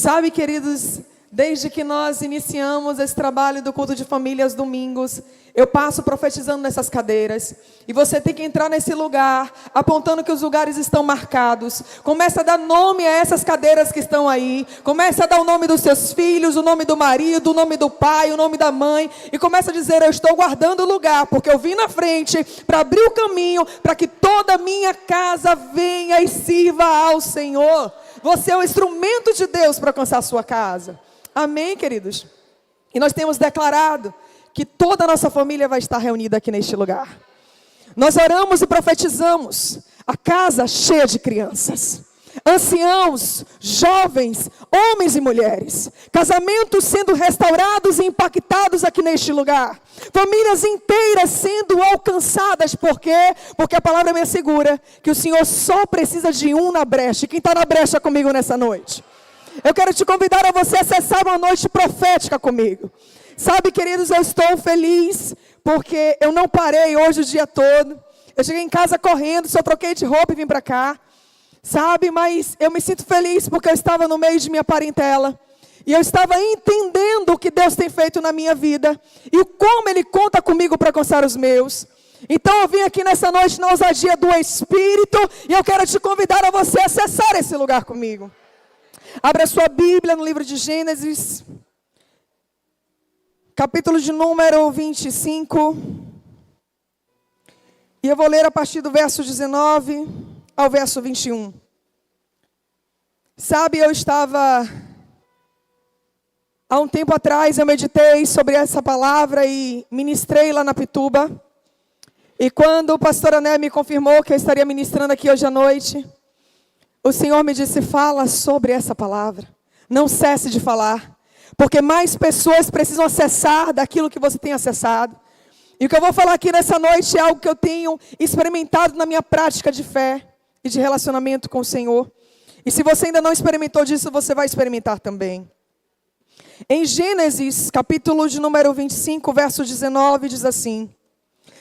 Sabe, queridos, desde que nós iniciamos esse trabalho do culto de família aos domingos, eu passo profetizando nessas cadeiras. E você tem que entrar nesse lugar, apontando que os lugares estão marcados. Começa a dar nome a essas cadeiras que estão aí. Começa a dar o nome dos seus filhos, o nome do marido, o nome do pai, o nome da mãe. E começa a dizer: eu estou guardando o lugar, porque eu vim na frente para abrir o caminho, para que toda a minha casa venha e sirva ao Senhor. Você é o instrumento de Deus para alcançar a sua casa. Amém, queridos? E nós temos declarado que toda a nossa família vai estar reunida aqui neste lugar. Nós oramos e profetizamos a casa cheia de crianças, anciãos, jovens, homens e mulheres, casamentos sendo restaurados e impactados aqui neste lugar, famílias inteiras sendo alcançadas. Por quê? Porque a palavra me assegura que o Senhor só precisa de um na brecha. Quem está na brecha comigo nessa noite? Eu quero te convidar a você acessar uma noite profética comigo. Sabe, queridos, eu estou feliz porque eu não parei hoje o dia todo. Eu cheguei em casa correndo, só troquei de roupa e vim para cá. Sabe, mas eu me sinto feliz porque eu estava no meio de minha parentela. E eu estava entendendo o que Deus tem feito na minha vida. E como Ele conta comigo para alcançar os meus. Então eu vim aqui nessa noite na ousadia do Espírito. E eu quero te convidar a você acessar esse lugar comigo. Abra sua Bíblia no livro de Gênesis, capítulo de número 25. E eu vou ler a partir do verso 19 ao verso 21. Sabe, eu estava... Há um tempo atrás eu meditei sobre essa palavra e ministrei lá na Pituba. E quando o pastor Ané me confirmou que eu estaria ministrando aqui hoje à noite, o Senhor me disse: fala sobre essa palavra. Não cesse de falar. Porque mais pessoas precisam acessar daquilo que você tem acessado. E o que eu vou falar aqui nessa noite é algo que eu tenho experimentado na minha prática de fé e de relacionamento com o Senhor. E se você ainda não experimentou disso, você vai experimentar também. Em Gênesis, capítulo de número 25, verso 19, diz assim: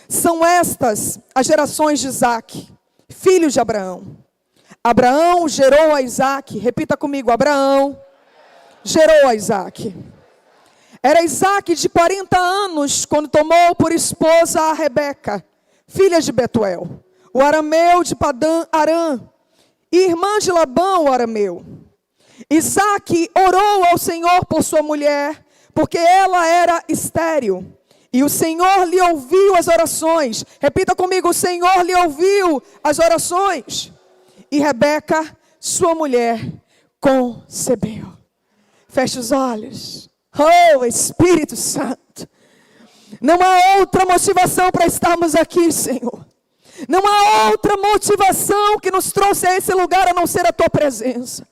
são estas as gerações de Isaque, filho de Abraão. Abraão gerou a Isaque. Repita comigo: Abraão gerou a Isaque. Era Isaque de 40 anos quando tomou por esposa a Rebeca, filha de Betuel, o arameu de Padã Arã, e irmã de Labão, o arameu. Isaque orou ao Senhor por sua mulher, porque ela era estéril. E o Senhor lhe ouviu as orações. Repita comigo: o Senhor lhe ouviu as orações. E Rebeca, sua mulher, concebeu. Feche os olhos. Oh, Espírito Santo. Não há outra motivação para estarmos aqui, Senhor. Não há outra motivação que nos trouxe a esse lugar a não ser a Tua presença.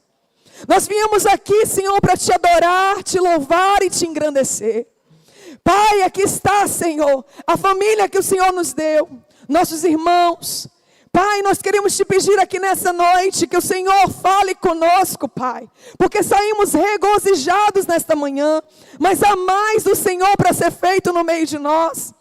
Nós viemos aqui, Senhor, para Te adorar, Te louvar e Te engrandecer. Pai, aqui está, Senhor, a família que o Senhor nos deu, nossos irmãos. Pai, nós queremos Te pedir aqui nessa noite que o Senhor fale conosco, Pai. Porque saímos regozijados nesta manhã, mas há mais do Senhor para ser feito no meio de nós.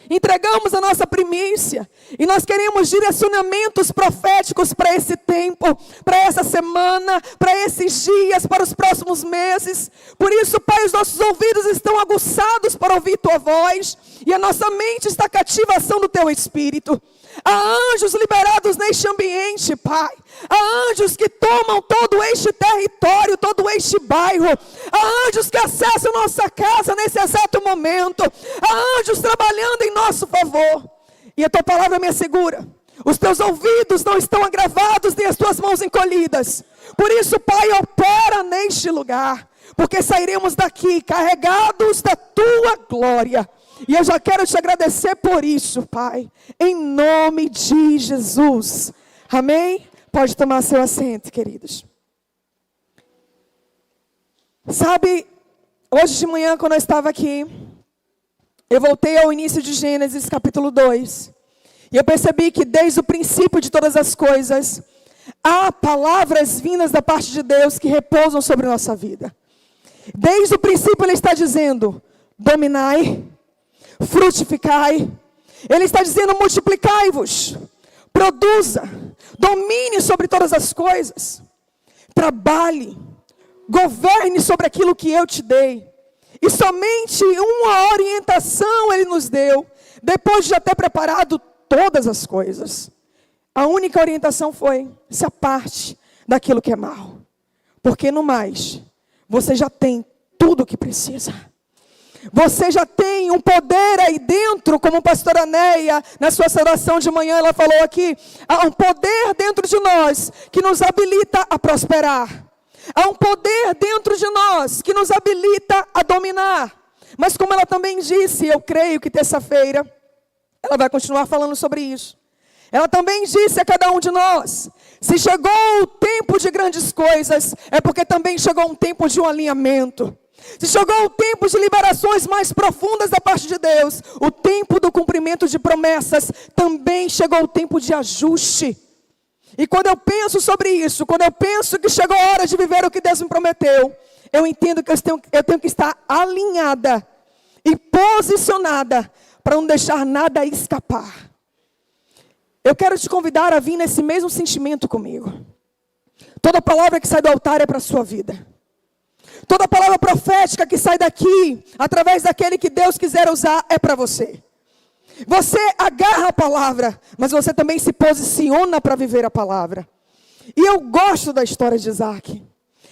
Entregamos a nossa primícia e nós queremos direcionamentos proféticos para esse tempo, para essa semana, para esses dias, para os próximos meses. Por isso, Pai, os nossos ouvidos estão aguçados para ouvir Tua voz e a nossa mente está cativa à ação do Teu Espírito. Há anjos liberados neste ambiente, Pai. Há anjos que tomam todo este território, todo este bairro. Há anjos que acessam nossa casa nesse exato momento. Há anjos trabalhando em nosso favor. E a Tua palavra me assegura: os Teus ouvidos não estão agravados, nem as Tuas mãos encolhidas. Por isso, Pai, opera neste lugar. Porque sairemos daqui carregados da Tua glória. E eu já quero Te agradecer por isso, Pai, em nome de Jesus. Amém? Pode tomar seu assento, queridos. Sabe, hoje de manhã, quando eu estava aqui, eu voltei ao início de Gênesis, capítulo 2. E eu percebi que desde o princípio de todas as coisas, há palavras vindas da parte de Deus que repousam sobre a nossa vida. Desde o princípio Ele está dizendo: dominai, frutificai. Ele está dizendo: multiplicai-vos, produza, domine sobre todas as coisas, trabalhe, governe sobre aquilo que eu te dei. E somente uma orientação Ele nos deu, depois de já ter preparado todas as coisas. A única orientação foi: se aparte daquilo que é mal, porque no mais, você já tem tudo o que precisa. Você já tem um poder aí dentro, como a pastora Neia, na sua oração de manhã, ela falou aqui, há um poder dentro de nós, que nos habilita a prosperar. Há um poder dentro de nós, que nos habilita a dominar. Mas como ela também disse, eu creio que terça-feira, ela vai continuar falando sobre isso. Ela também disse a cada um de nós, se chegou o tempo de grandes coisas, é porque também chegou um tempo de um alinhamento. Se chegou o tempo de liberações mais profundas da parte de Deus, o tempo do cumprimento de promessas, também chegou o tempo de ajuste. E quando eu penso sobre isso, quando eu penso que chegou a hora de viver o que Deus me prometeu, eu entendo que eu tenho que estar alinhada e posicionada para não deixar nada escapar. Eu quero te convidar a vir nesse mesmo sentimento comigo. Toda palavra que sai do altar é para a sua vida. Toda palavra profética que sai daqui, através daquele que Deus quiser usar, é para você. Você agarra a palavra, mas você também se posiciona para viver a palavra. E eu gosto da história de Isaac.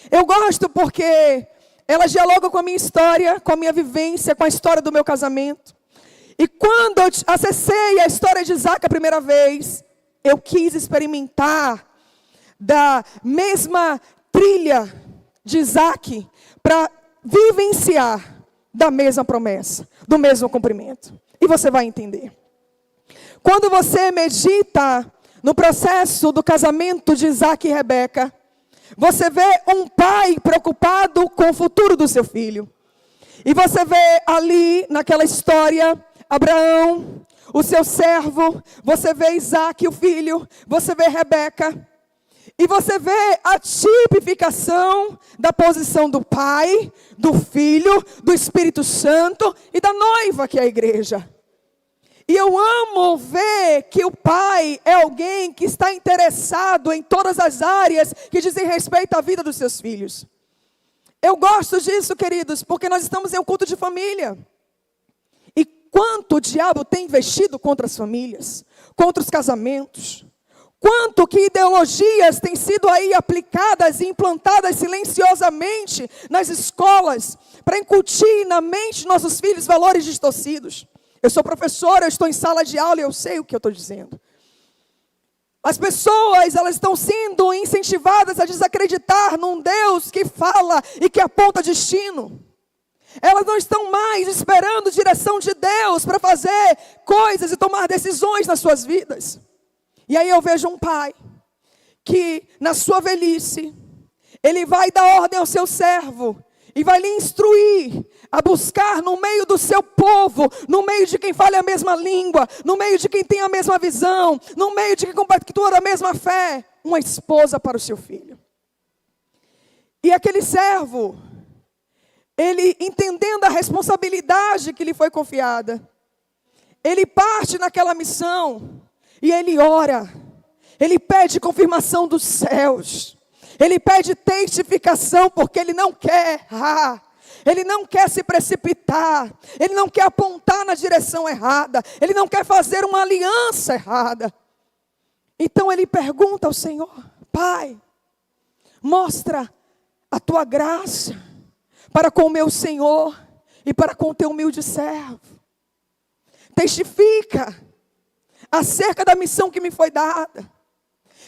Eu gosto porque ela dialoga com a minha história, com a minha vivência, com a história do meu casamento. E quando eu acessei a história de Isaac a primeira vez, eu quis experimentar da mesma trilha de Isaac para vivenciar da mesma promessa, do mesmo cumprimento. E você vai entender. Quando você medita no processo do casamento de Isaac e Rebeca, você vê um pai preocupado com o futuro do seu filho. E você vê ali, naquela história, Abraão, o seu servo, você vê Isaac, o filho, você vê Rebeca. E você vê a tipificação da posição do pai, do filho, do Espírito Santo e da noiva, que é a igreja. E eu amo ver que o pai é alguém que está interessado em todas as áreas que dizem respeito à vida dos seus filhos. Eu gosto disso, queridos, porque nós estamos em um culto de família. E quanto o diabo tem investido contra as famílias, contra os casamentos. Quanto que ideologias têm sido aí aplicadas e implantadas silenciosamente nas escolas para incutir na mente de nossos filhos valores distorcidos. Eu sou professora, eu estou em sala de aula e eu sei o que eu estou dizendo. As pessoas, elas estão sendo incentivadas a desacreditar num Deus que fala e que aponta destino. Elas não estão mais esperando direção de Deus para fazer coisas e tomar decisões nas suas vidas. E aí eu vejo um pai que na sua velhice, ele vai dar ordem ao seu servo e vai lhe instruir a buscar no meio do seu povo, no meio de quem fala a mesma língua, no meio de quem tem a mesma visão, no meio de quem compactua da mesma fé, uma esposa para o seu filho. E aquele servo, ele entendendo a responsabilidade que lhe foi confiada, ele parte naquela missão. E ele ora, ele pede confirmação dos céus, ele pede testificação, porque ele não quer errar, ele não quer se precipitar, ele não quer apontar na direção errada, ele não quer fazer uma aliança errada. Então ele pergunta ao Senhor: Pai, mostra a tua graça para com o meu Senhor e para com o teu humilde servo. Testifica acerca da missão que me foi dada.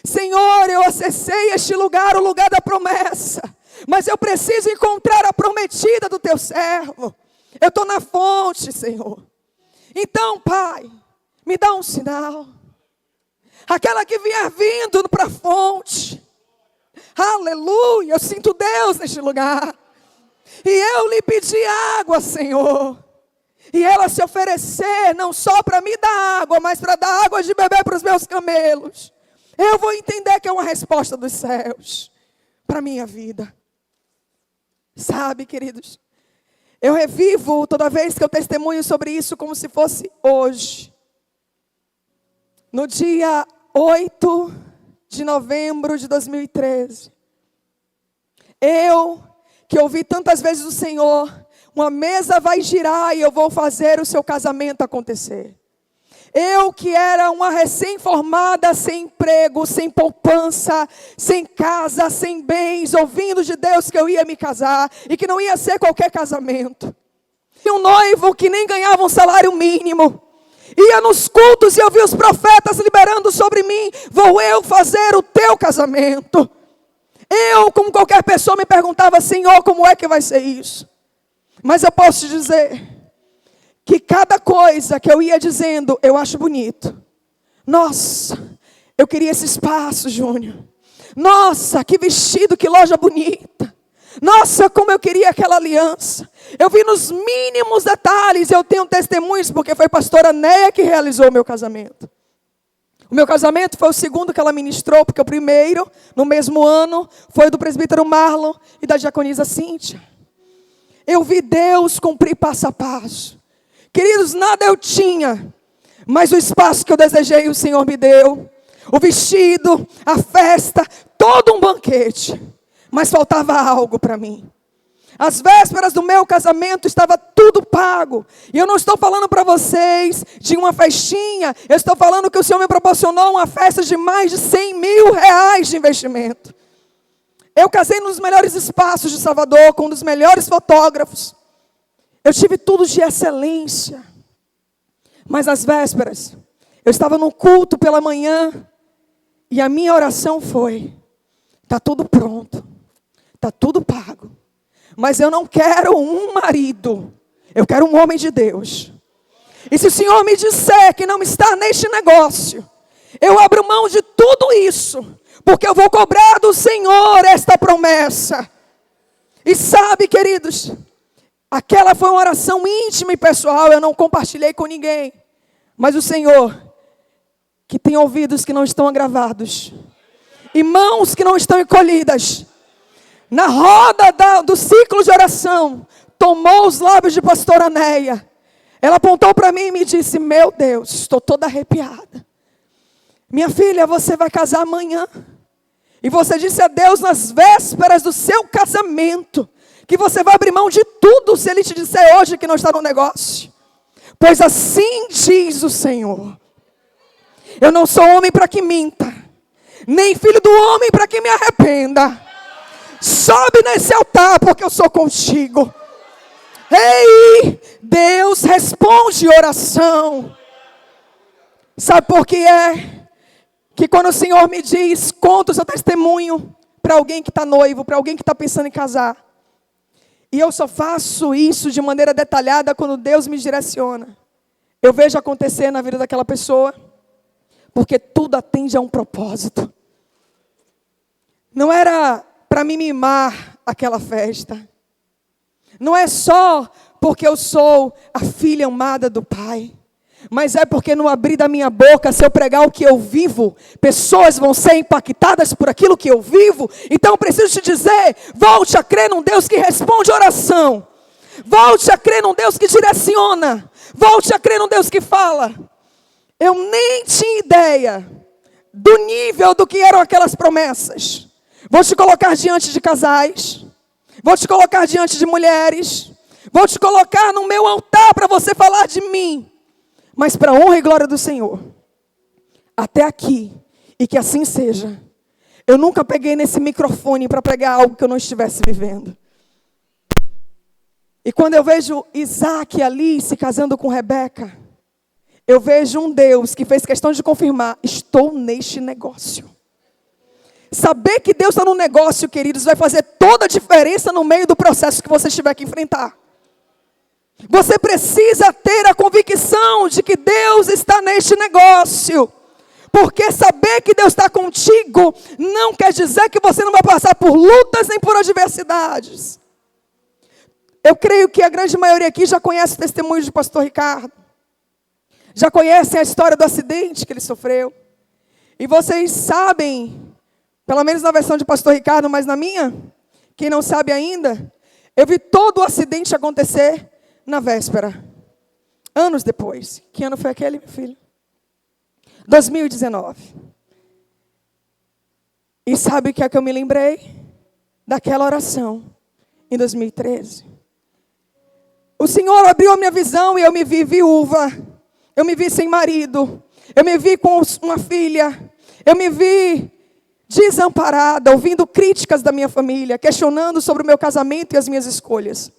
Senhor, eu acessei este lugar, o lugar da promessa, mas eu preciso encontrar a prometida do teu servo. Eu estou na fonte, Senhor. Então, Pai, me dá um sinal. Aquela que vier vindo para a fonte. Aleluia, eu sinto Deus neste lugar. E eu lhe pedi água, Senhor. E ela se oferecer não só para me dar água, mas para dar água de beber para os meus camelos. Eu vou entender que é uma resposta dos céus para a minha vida. Sabe, queridos, eu revivo toda vez que eu testemunho sobre isso como se fosse hoje. No dia 8 de novembro de 2013, eu que ouvi tantas vezes do Senhor: uma mesa vai girar e eu vou fazer o seu casamento acontecer. Eu que era uma recém-formada, sem emprego, sem poupança, sem casa, sem bens, ouvindo de Deus que eu ia me casar e que não ia ser qualquer casamento. E um noivo que nem ganhava um salário mínimo. Ia nos cultos e eu vi os profetas liberando sobre mim: vou eu fazer o teu casamento. Eu, como qualquer pessoa, me perguntava: Senhor, como é que vai ser isso? Mas eu posso te dizer que cada coisa que eu ia dizendo, eu acho bonito. Nossa, eu queria esse espaço, Júnior. Nossa, que vestido, que loja bonita. Nossa, como eu queria aquela aliança. Eu vi nos mínimos detalhes. Eu tenho testemunhos, porque foi a pastora Neia que realizou o meu casamento. O meu casamento foi o segundo que ela ministrou, porque o primeiro, no mesmo ano, foi do presbítero Marlon e da diaconisa Cíntia. Eu vi Deus cumprir passo a passo. Queridos, nada eu tinha, mas o espaço que eu desejei o Senhor me deu. O vestido, a festa, todo um banquete. Mas faltava algo para mim. As vésperas do meu casamento estava tudo pago. E eu não estou falando para vocês de uma festinha. Eu estou falando que o Senhor me proporcionou uma festa de mais de 100 mil reais de investimento. Eu casei nos melhores espaços de Salvador, com um dos melhores fotógrafos. Eu tive tudo de excelência. Mas às vésperas, eu estava no culto pela manhã. E a minha oração foi: está tudo pronto. Está tudo pago. Mas eu não quero um marido. Eu quero um homem de Deus. E se o Senhor me disser que não está neste negócio, eu abro mão de tudo isso. Porque eu vou cobrar do Senhor esta promessa. E sabe, queridos, aquela foi uma oração íntima e pessoal. Eu não compartilhei com ninguém. Mas o Senhor, que tem ouvidos que não estão agravados, e mãos que não estão encolhidas, na roda do ciclo de oração, tomou os lábios de pastora Neia. Ela apontou para mim e me disse: meu Deus, estou toda arrepiada. Minha filha, você vai casar amanhã. E você disse a Deus nas vésperas do seu casamento que você vai abrir mão de tudo se Ele te disser hoje que não está no negócio. Pois assim diz o Senhor: eu não sou homem para que minta, nem filho do homem para que me arrependa. Sobe nesse altar, porque eu sou contigo. Ei, Deus responde oração. Sabe por que é? Que quando o Senhor me diz: conta o seu testemunho para alguém que está noivo, para alguém que está pensando em casar. E eu só faço isso de maneira detalhada quando Deus me direciona. Eu vejo acontecer na vida daquela pessoa, porque tudo atende a um propósito. Não era para me mimar aquela festa. Não é só porque eu sou a filha amada do Pai. Mas é porque no abrir da minha boca, se eu pregar o que eu vivo, pessoas vão ser impactadas por aquilo que eu vivo. Então eu preciso te dizer: volte a crer num Deus que responde oração. Volte a crer num Deus que direciona. Volte a crer num Deus que fala. Eu nem tinha ideia do nível do que eram aquelas promessas. Vou te colocar diante de casais. Vou te colocar diante de mulheres. Vou te colocar no meu altar para você falar de mim. Mas para a honra e glória do Senhor. Até aqui. E que assim seja. Eu nunca peguei nesse microfone para pregar algo que eu não estivesse vivendo. E quando eu vejo Isaac ali se casando com Rebeca, eu vejo um Deus que fez questão de confirmar: estou neste negócio. Saber que Deus está no negócio, queridos, vai fazer toda a diferença no meio do processo que você tiver que enfrentar. Você precisa ter a convicção de que Deus está neste negócio. Porque saber que Deus está contigo não quer dizer que você não vai passar por lutas nem por adversidades. Eu creio que a grande maioria aqui já conhece o testemunho do pastor Ricardo. Já conhecem a história do acidente que ele sofreu. E vocês sabem, pelo menos na versão de pastor Ricardo, mas na minha, quem não sabe ainda, eu vi todo o acidente acontecer na véspera. Anos depois. Que ano foi aquele, meu filho? 2019. E sabe o que é que eu me lembrei? Daquela oração. em 2013. O Senhor abriu a minha visão e eu me vi viúva. Eu me vi sem marido. Eu me vi com uma filha. Eu me vi desamparada, ouvindo críticas da minha família, questionando sobre o meu casamento e as minhas escolhas.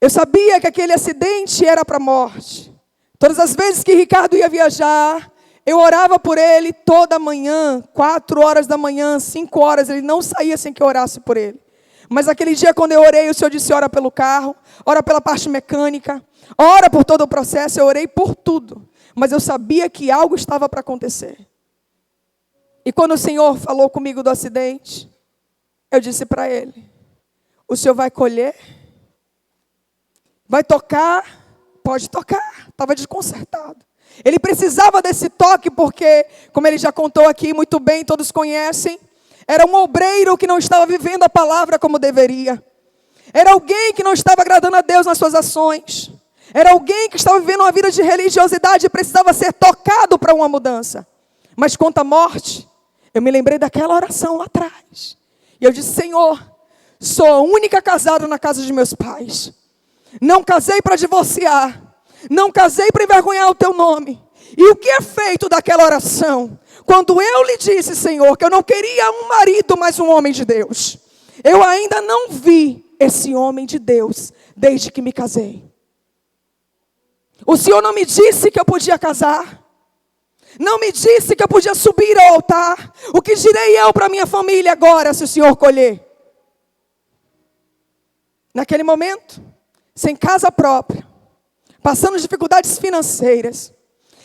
Eu sabia que aquele acidente era para a morte. Todas as vezes que Ricardo ia viajar, eu orava por ele toda manhã, 4 horas da manhã, 5 horas, ele não saía sem que eu orasse por ele. Mas aquele dia quando eu orei, o Senhor disse, ora pelo carro, ora pela parte mecânica, ora por todo o processo, eu orei por tudo. Mas eu sabia que algo estava para acontecer. E quando o Senhor falou comigo do acidente, eu disse para ele, o Senhor vai colher, vai tocar, pode tocar, estava desconcertado. Ele precisava desse toque porque, como ele já contou aqui muito bem, todos conhecem, era um obreiro que não estava vivendo a palavra como deveria. Era alguém que não estava agradando a Deus nas suas ações. Era alguém que estava vivendo uma vida de religiosidade e precisava ser tocado para uma mudança. Mas quanto à morte, eu me lembrei daquela oração lá atrás. E eu disse, Senhor, sou a única casada na casa de meus pais. Não casei para divorciar. Não casei para envergonhar o teu nome. E o que é feito daquela oração? Quando eu lhe disse, Senhor, que eu não queria um marido, mas um homem de Deus. Eu ainda não vi esse homem de Deus desde que me casei. O Senhor não me disse que eu podia casar. Não me disse que eu podia subir ao altar. O que direi eu para minha família agora, se o Senhor colher? Naquele momento, sem casa própria, passando dificuldades financeiras,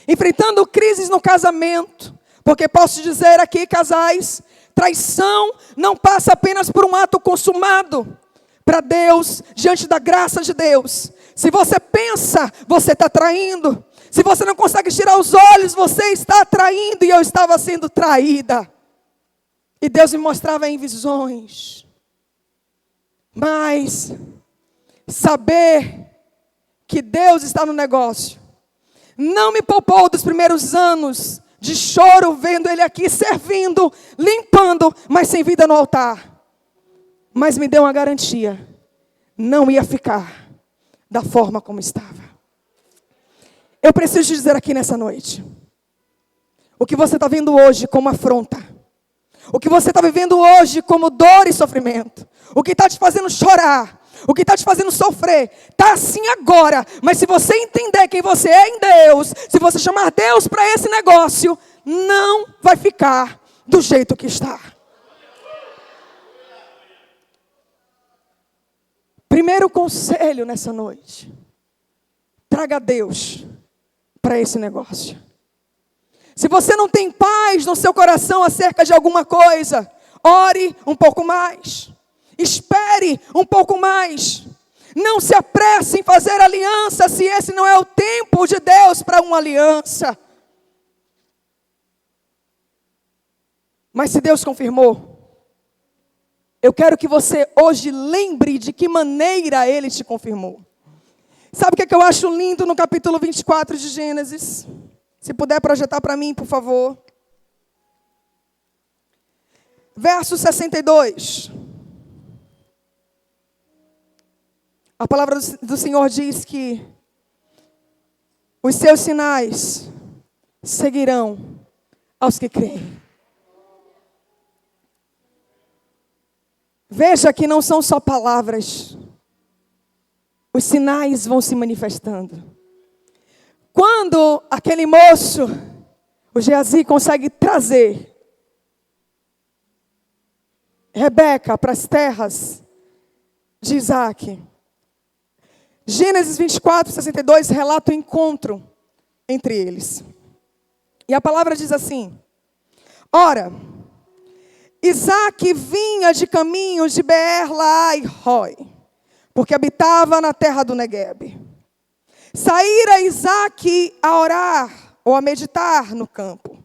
enfrentando crises no casamento, porque posso dizer aqui, casais, traição não passa apenas por um ato consumado para Deus, diante da graça de Deus. Se você pensa, você está traindo. Se você não consegue tirar os olhos, você está traindo. E eu estava sendo traída. E Deus me mostrava em visões. Mas saber que Deus está no negócio não me poupou dos primeiros anos de choro, vendo Ele aqui servindo, limpando, mas sem vida no altar. Mas me deu uma garantia, não ia ficar da forma como estava. Eu preciso te dizer aqui nessa noite, o que você está vendo hoje como afronta, o que você está vivendo hoje como dor e sofrimento, o que está te fazendo chorar, o que está te fazendo sofrer, está assim agora. Mas se você entender quem você é em Deus, se você chamar Deus para esse negócio, não vai ficar do jeito que está. Primeiro conselho nessa noite: traga Deus para esse negócio. Se você não tem paz no seu coração acerca de alguma coisa, ore um pouco mais. Espere um pouco mais. Não se apresse em fazer aliança se esse não é o tempo de Deus para uma aliança. Mas se Deus confirmou, eu quero que você hoje lembre de que maneira Ele te confirmou. Sabe o que eu acho lindo no capítulo 24 de Gênesis? Se puder projetar para mim, por favor. Verso 62. A palavra do Senhor diz que os seus sinais seguirão aos que creem. Veja que não são só palavras. Os sinais vão se manifestando. Quando aquele moço, o Geazi, consegue trazer Rebeca para as terras de Isaac, Gênesis 24, 62 relata o encontro entre eles. E a palavra diz assim: ora, Isaac vinha de caminhos de Beer-Lahai-Roi, porque habitava na terra do Neguebe. Saíra Isaac a orar ou a meditar no campo.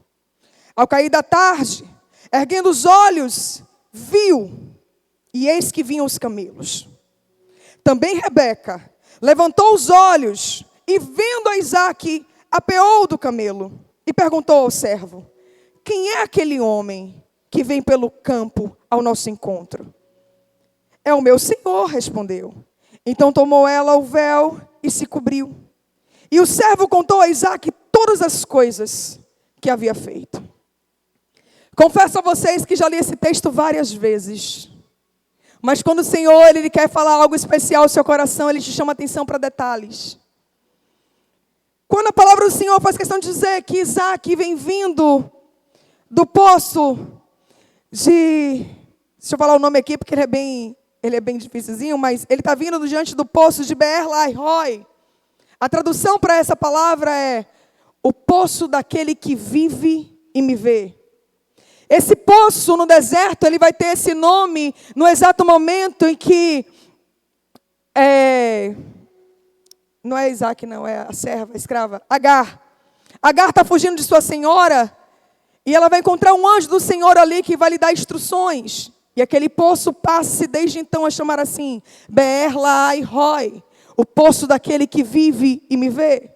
Ao cair da tarde, erguendo os olhos, viu, e eis que vinham os camelos. Também Rebeca levantou os olhos e, vendo a Isaac, apeou do camelo e perguntou ao servo: quem é aquele homem que vem pelo campo ao nosso encontro? É o meu senhor, respondeu. Então tomou ela o véu e se cobriu. E o servo contou a Isaque todas as coisas que havia feito. Confesso a vocês que já li esse texto várias vezes. Mas quando o Senhor ele quer falar algo especial ao seu coração, Ele te chama atenção para detalhes. Quando a palavra do Senhor faz questão de dizer que Isaque vem vindo do poço de... Deixa eu falar o nome aqui porque ele é bem dificilzinho, mas ele está vindo diante do poço de Beer-lahai-roi. A tradução para essa palavra é o poço daquele que vive e me vê. Esse poço no deserto, ele vai ter esse nome no exato momento em que... não é Isaac, não, é a serva, a escrava, Agar. Agar está fugindo de sua senhora e ela vai encontrar um anjo do Senhor ali que vai lhe dar instruções. E aquele poço passa-se desde então a chamar assim, Beer-lahai-roi, o poço daquele que vive e me vê.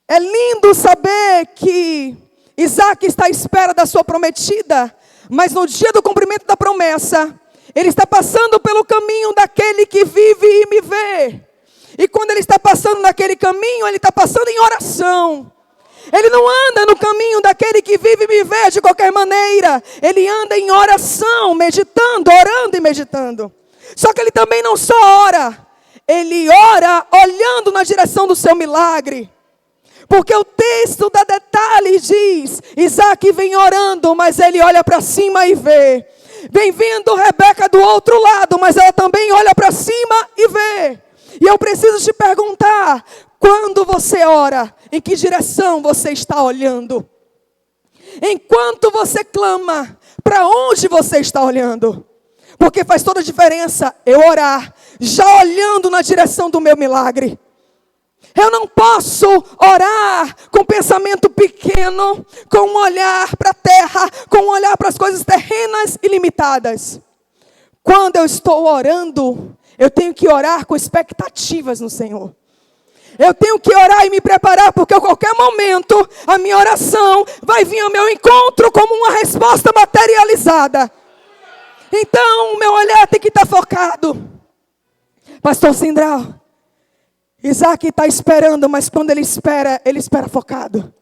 É lindo saber que Isaque está à espera da sua prometida, mas no dia do cumprimento da promessa, ele está passando pelo caminho daquele que vive e me vê. E quando ele está passando naquele caminho, ele está passando em oração. Ele não anda no caminho daquele que vive e me vê de qualquer maneira. Ele anda em oração, meditando, orando e meditando. Só que ele também não só ora, ele ora olhando na direção do seu milagre. Porque o texto dá detalhes, diz, Isaque vem orando, mas ele olha para cima e vê. Vem vindo Rebeca do outro lado, mas ela também olha para cima e vê. E eu preciso te perguntar, quando você ora, em que direção você está olhando? Enquanto você clama, para onde você está olhando? Porque faz toda a diferença eu orar, já olhando na direção do meu milagre. Eu não posso orar com pensamento pequeno, com um olhar para a terra, com um olhar para as coisas terrenas e limitadas. Quando eu estou orando, eu tenho que orar com expectativas no Senhor. Eu tenho que orar e me preparar, porque a qualquer momento a minha oração vai vir ao meu encontro como uma resposta materializada. Então o meu olhar tem que estar focado. Pastor Sindral, Isaque está esperando, mas quando ele espera focado.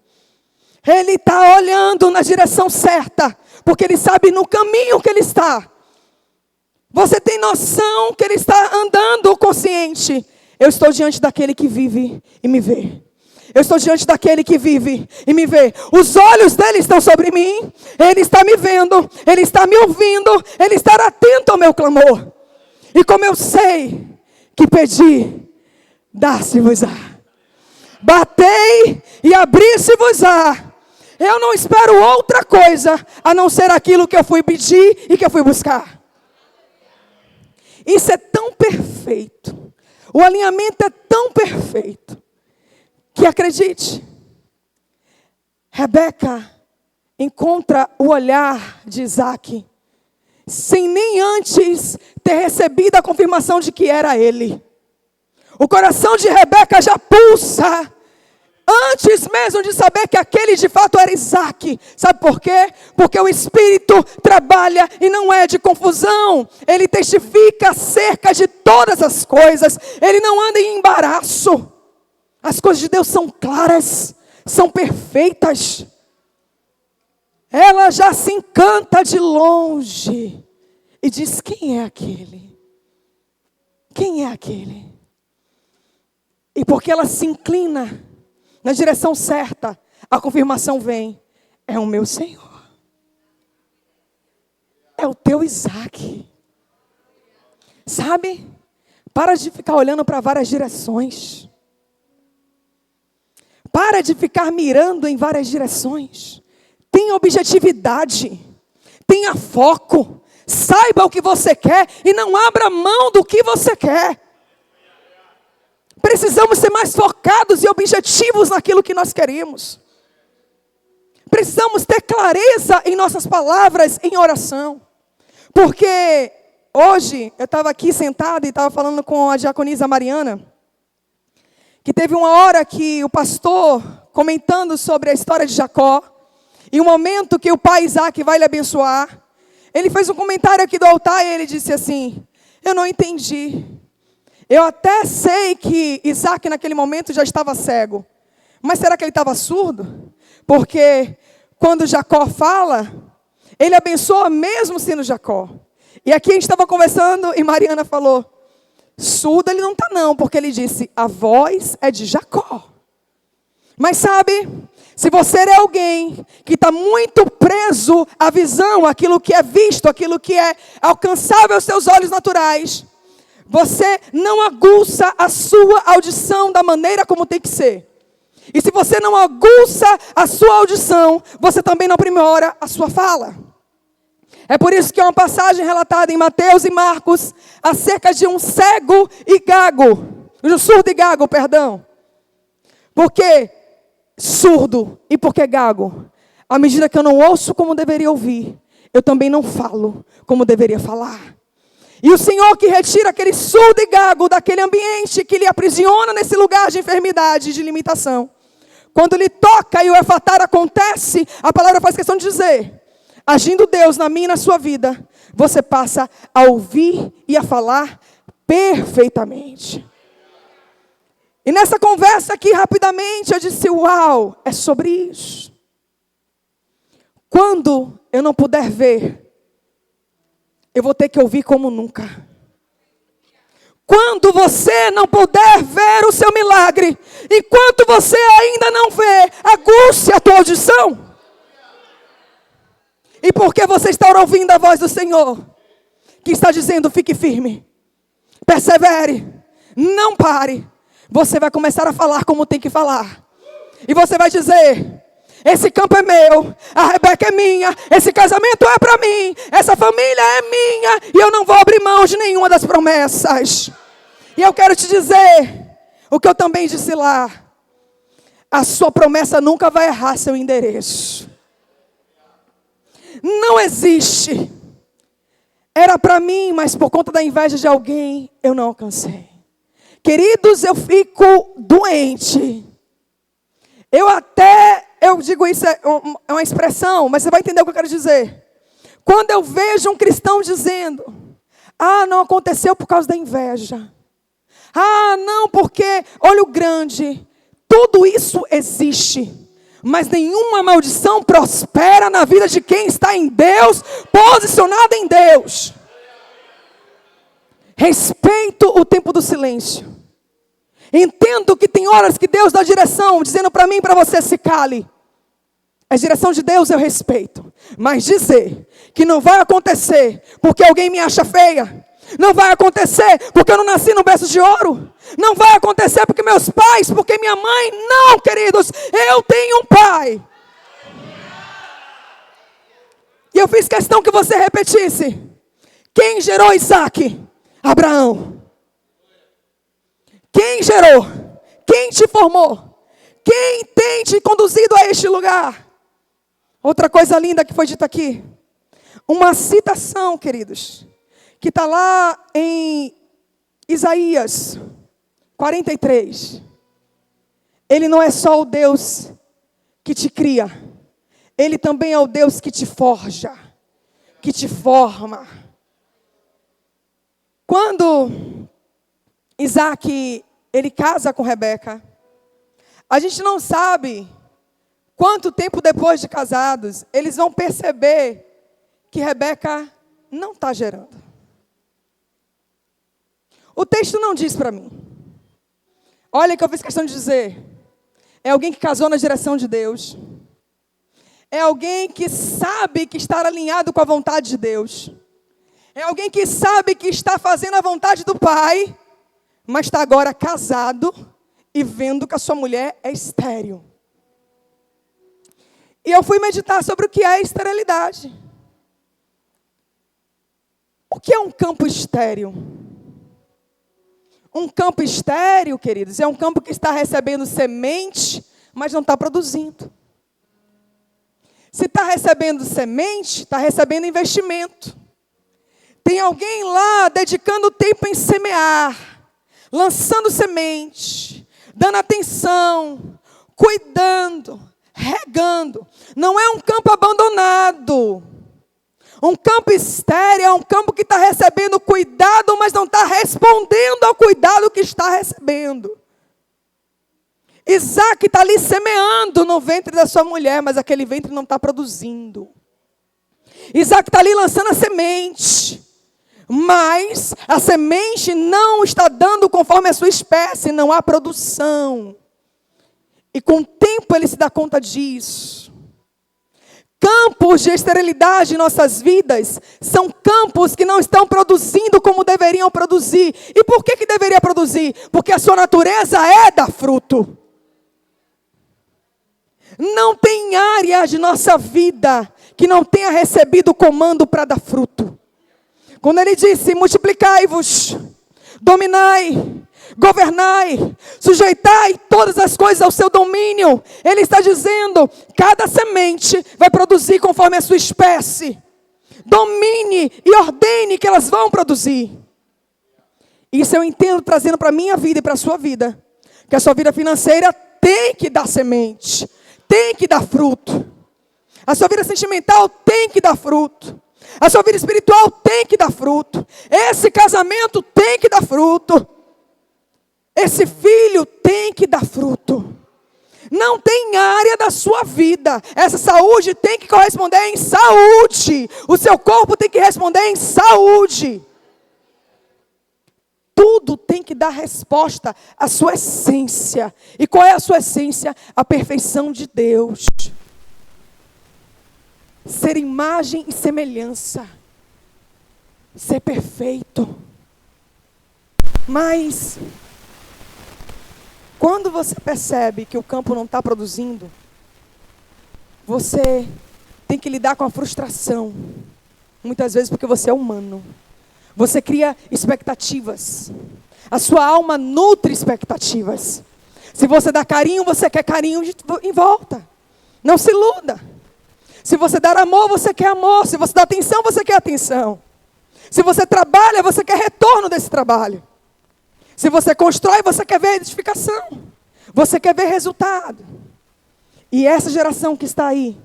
Ele está olhando na direção certa, porque ele sabe no caminho que ele está. Você tem noção que ele está andando consciente. Eu estou diante daquele que vive e me vê. Eu estou diante daquele que vive e me vê. Os olhos dele estão sobre mim. Ele está me vendo, ele está me ouvindo, ele está atento ao meu clamor. E como eu sei que pedi, dá-se-vos-á. Batei e abri-se-vos-á. Eu não espero outra coisa a não ser aquilo que eu fui pedir e que eu fui buscar. Isso é tão perfeito. O alinhamento é tão perfeito que, acredite, Rebeca encontra o olhar de Isaque sem nem antes ter recebido a confirmação de que era ele. O coração de Rebeca já pulsa antes mesmo de saber que aquele de fato era Isaque. Sabe por quê? Porque o Espírito trabalha e não é de confusão. Ele testifica acerca de todas as coisas. Ele não anda em embaraço. As coisas de Deus são claras, são perfeitas. Ela já se encanta de longe e diz: quem é aquele? Quem é aquele? E porque ela se inclina na direção certa, a confirmação vem: é o meu Senhor. É o teu Isaque. Sabe? Para de ficar olhando para várias direções. Para de ficar mirando em várias direções. Tenha objetividade. Tenha foco. Saiba o que você quer e não abra mão do que você quer. Precisamos ser mais focados e objetivos naquilo que nós queremos. Precisamos ter clareza em nossas palavras em oração. Porque hoje eu estava aqui sentada e estava falando com a diaconisa Mariana, que teve uma hora que o pastor, comentando sobre a história de Jacó, e o momento que o pai Isaque vai lhe abençoar, ele fez um comentário aqui do altar e ele disse assim: Eu não entendi. Eu até sei que Isaac naquele momento já estava cego. Mas será que ele estava surdo? Porque quando Jacó fala, ele abençoa mesmo sendo Jacó. E aqui a gente estava conversando e Mariana falou, surdo ele não está não, porque ele disse, a voz é de Jacó. Mas sabe, se você é alguém que está muito preso à visão, aquilo que é visto, aquilo que é alcançável aos seus olhos naturais, você não aguça a sua audição da maneira como tem que ser. E se você não aguça a sua audição, você também não aprimora a sua fala. É por isso que é uma passagem relatada em Mateus e Marcos, acerca de um cego e gago, de um surdo e gago, perdão. Por que surdo e por que gago? À medida que eu não ouço como deveria ouvir, eu também não falo como deveria falar. E o Senhor que retira aquele surdo e gago daquele ambiente que lhe aprisiona nesse lugar de enfermidade, de limitação. Quando ele toca e o efatar acontece, a palavra faz questão de dizer, agindo Deus na minha e na sua vida, você passa a ouvir e a falar perfeitamente. E nessa conversa aqui, rapidamente, eu disse, uau, é sobre isso. Quando eu não puder ver, eu vou ter que ouvir como nunca. Quando você não puder ver o seu milagre, enquanto você ainda não vê, aguce a tua audição. E porque você está ouvindo a voz do Senhor, que está dizendo, fique firme, persevere, não pare. Você vai começar a falar como tem que falar. E você vai dizer, esse campo é meu, a Rebeca é minha, esse casamento é para mim, essa família é minha, e eu não vou abrir mão de nenhuma das promessas. E eu quero te dizer, o que eu também disse lá, a sua promessa nunca vai errar seu endereço. Não existe. Era para mim, mas por conta da inveja de alguém, eu não alcancei. Queridos, eu fico doente. Eu digo isso, é uma expressão, mas você vai entender o que eu quero dizer. Quando eu vejo um cristão dizendo, não aconteceu por causa da inveja. Não, porque olho grande. Tudo isso existe. Mas nenhuma maldição prospera na vida de quem está em Deus, posicionado em Deus. Respeito o tempo do silêncio. Entendo que tem horas que Deus dá direção, dizendo para mim e para você, se cale. A direção de Deus eu respeito. Mas dizer que não vai acontecer porque alguém me acha feia. Não vai acontecer porque eu não nasci no berço de ouro. Não vai acontecer porque meus pais, porque minha mãe. Não, queridos, eu tenho um pai. E eu fiz questão que você repetisse. Quem gerou Isaac? Abraão. Quem gerou? Quem te formou? Quem tem te conduzido a este lugar? Outra coisa linda que foi dita aqui. Uma citação, queridos, que está lá em Isaías 43. Ele não é só o Deus que te cria. Ele também é o Deus que te forja, que te forma. Quando Isaac, ele casa com Rebeca, a gente não sabe quanto tempo depois de casados, eles vão perceber que Rebeca não está gerando. O texto não diz para mim. Olha que eu fiz questão de dizer. É alguém que casou na direção de Deus. É alguém que sabe que está alinhado com a vontade de Deus. É alguém que sabe que está fazendo a vontade do Pai, mas está agora casado e vendo que a sua mulher é estéril. E eu fui meditar sobre o que é a esterilidade. O que é um campo estéril? Um campo estéril, queridos, é um campo que está recebendo semente, mas não está produzindo. Se está recebendo semente, está recebendo investimento. Tem alguém lá dedicando tempo em semear, lançando semente, dando atenção, cuidando, regando. Não é um campo abandonado. Um campo estéril é um campo que está recebendo cuidado, mas não está respondendo ao cuidado que está recebendo. Isaac está ali semeando no ventre da sua mulher, mas aquele ventre não está produzindo. Isaac está ali lançando a semente, mas a semente não está dando conforme a sua espécie, não há produção. E com o tempo ele se dá conta disso. Campos de esterilidade em nossas vidas são campos que não estão produzindo como deveriam produzir. E por que deveria produzir? Porque a sua natureza é dar fruto. Não tem área de nossa vida que não tenha recebido o comando para dar fruto. Quando ele disse, multiplicai-vos, dominai, governai, sujeitai todas as coisas ao seu domínio. Ele está dizendo, cada semente vai produzir conforme a sua espécie. Domine e ordene que elas vão produzir. Isso eu entendo trazendo para a minha vida e para a sua vida. Que a sua vida financeira tem que dar semente, tem que dar fruto. A sua vida sentimental tem que dar fruto. A sua vida espiritual tem que dar fruto. Esse casamento tem que dar fruto. Esse filho tem que dar fruto. Não tem área da sua vida. Essa saúde tem que corresponder em saúde. O seu corpo tem que responder em saúde. Tudo tem que dar resposta à sua essência. E qual é a sua essência? A perfeição de Deus. Ser imagem e semelhança. Ser perfeito. Mas quando você percebe que o campo não está produzindo, você tem que lidar com a frustração. Muitas vezes porque você é humano. Você cria expectativas. A sua alma nutre expectativas. Se você dá carinho, você quer carinho em volta. Não se iluda. Se você dar amor, você quer amor. Se você dá atenção, você quer atenção. Se você trabalha, você quer retorno desse trabalho. Se você constrói, você quer ver edificação. Você quer ver resultado. E essa geração que está aí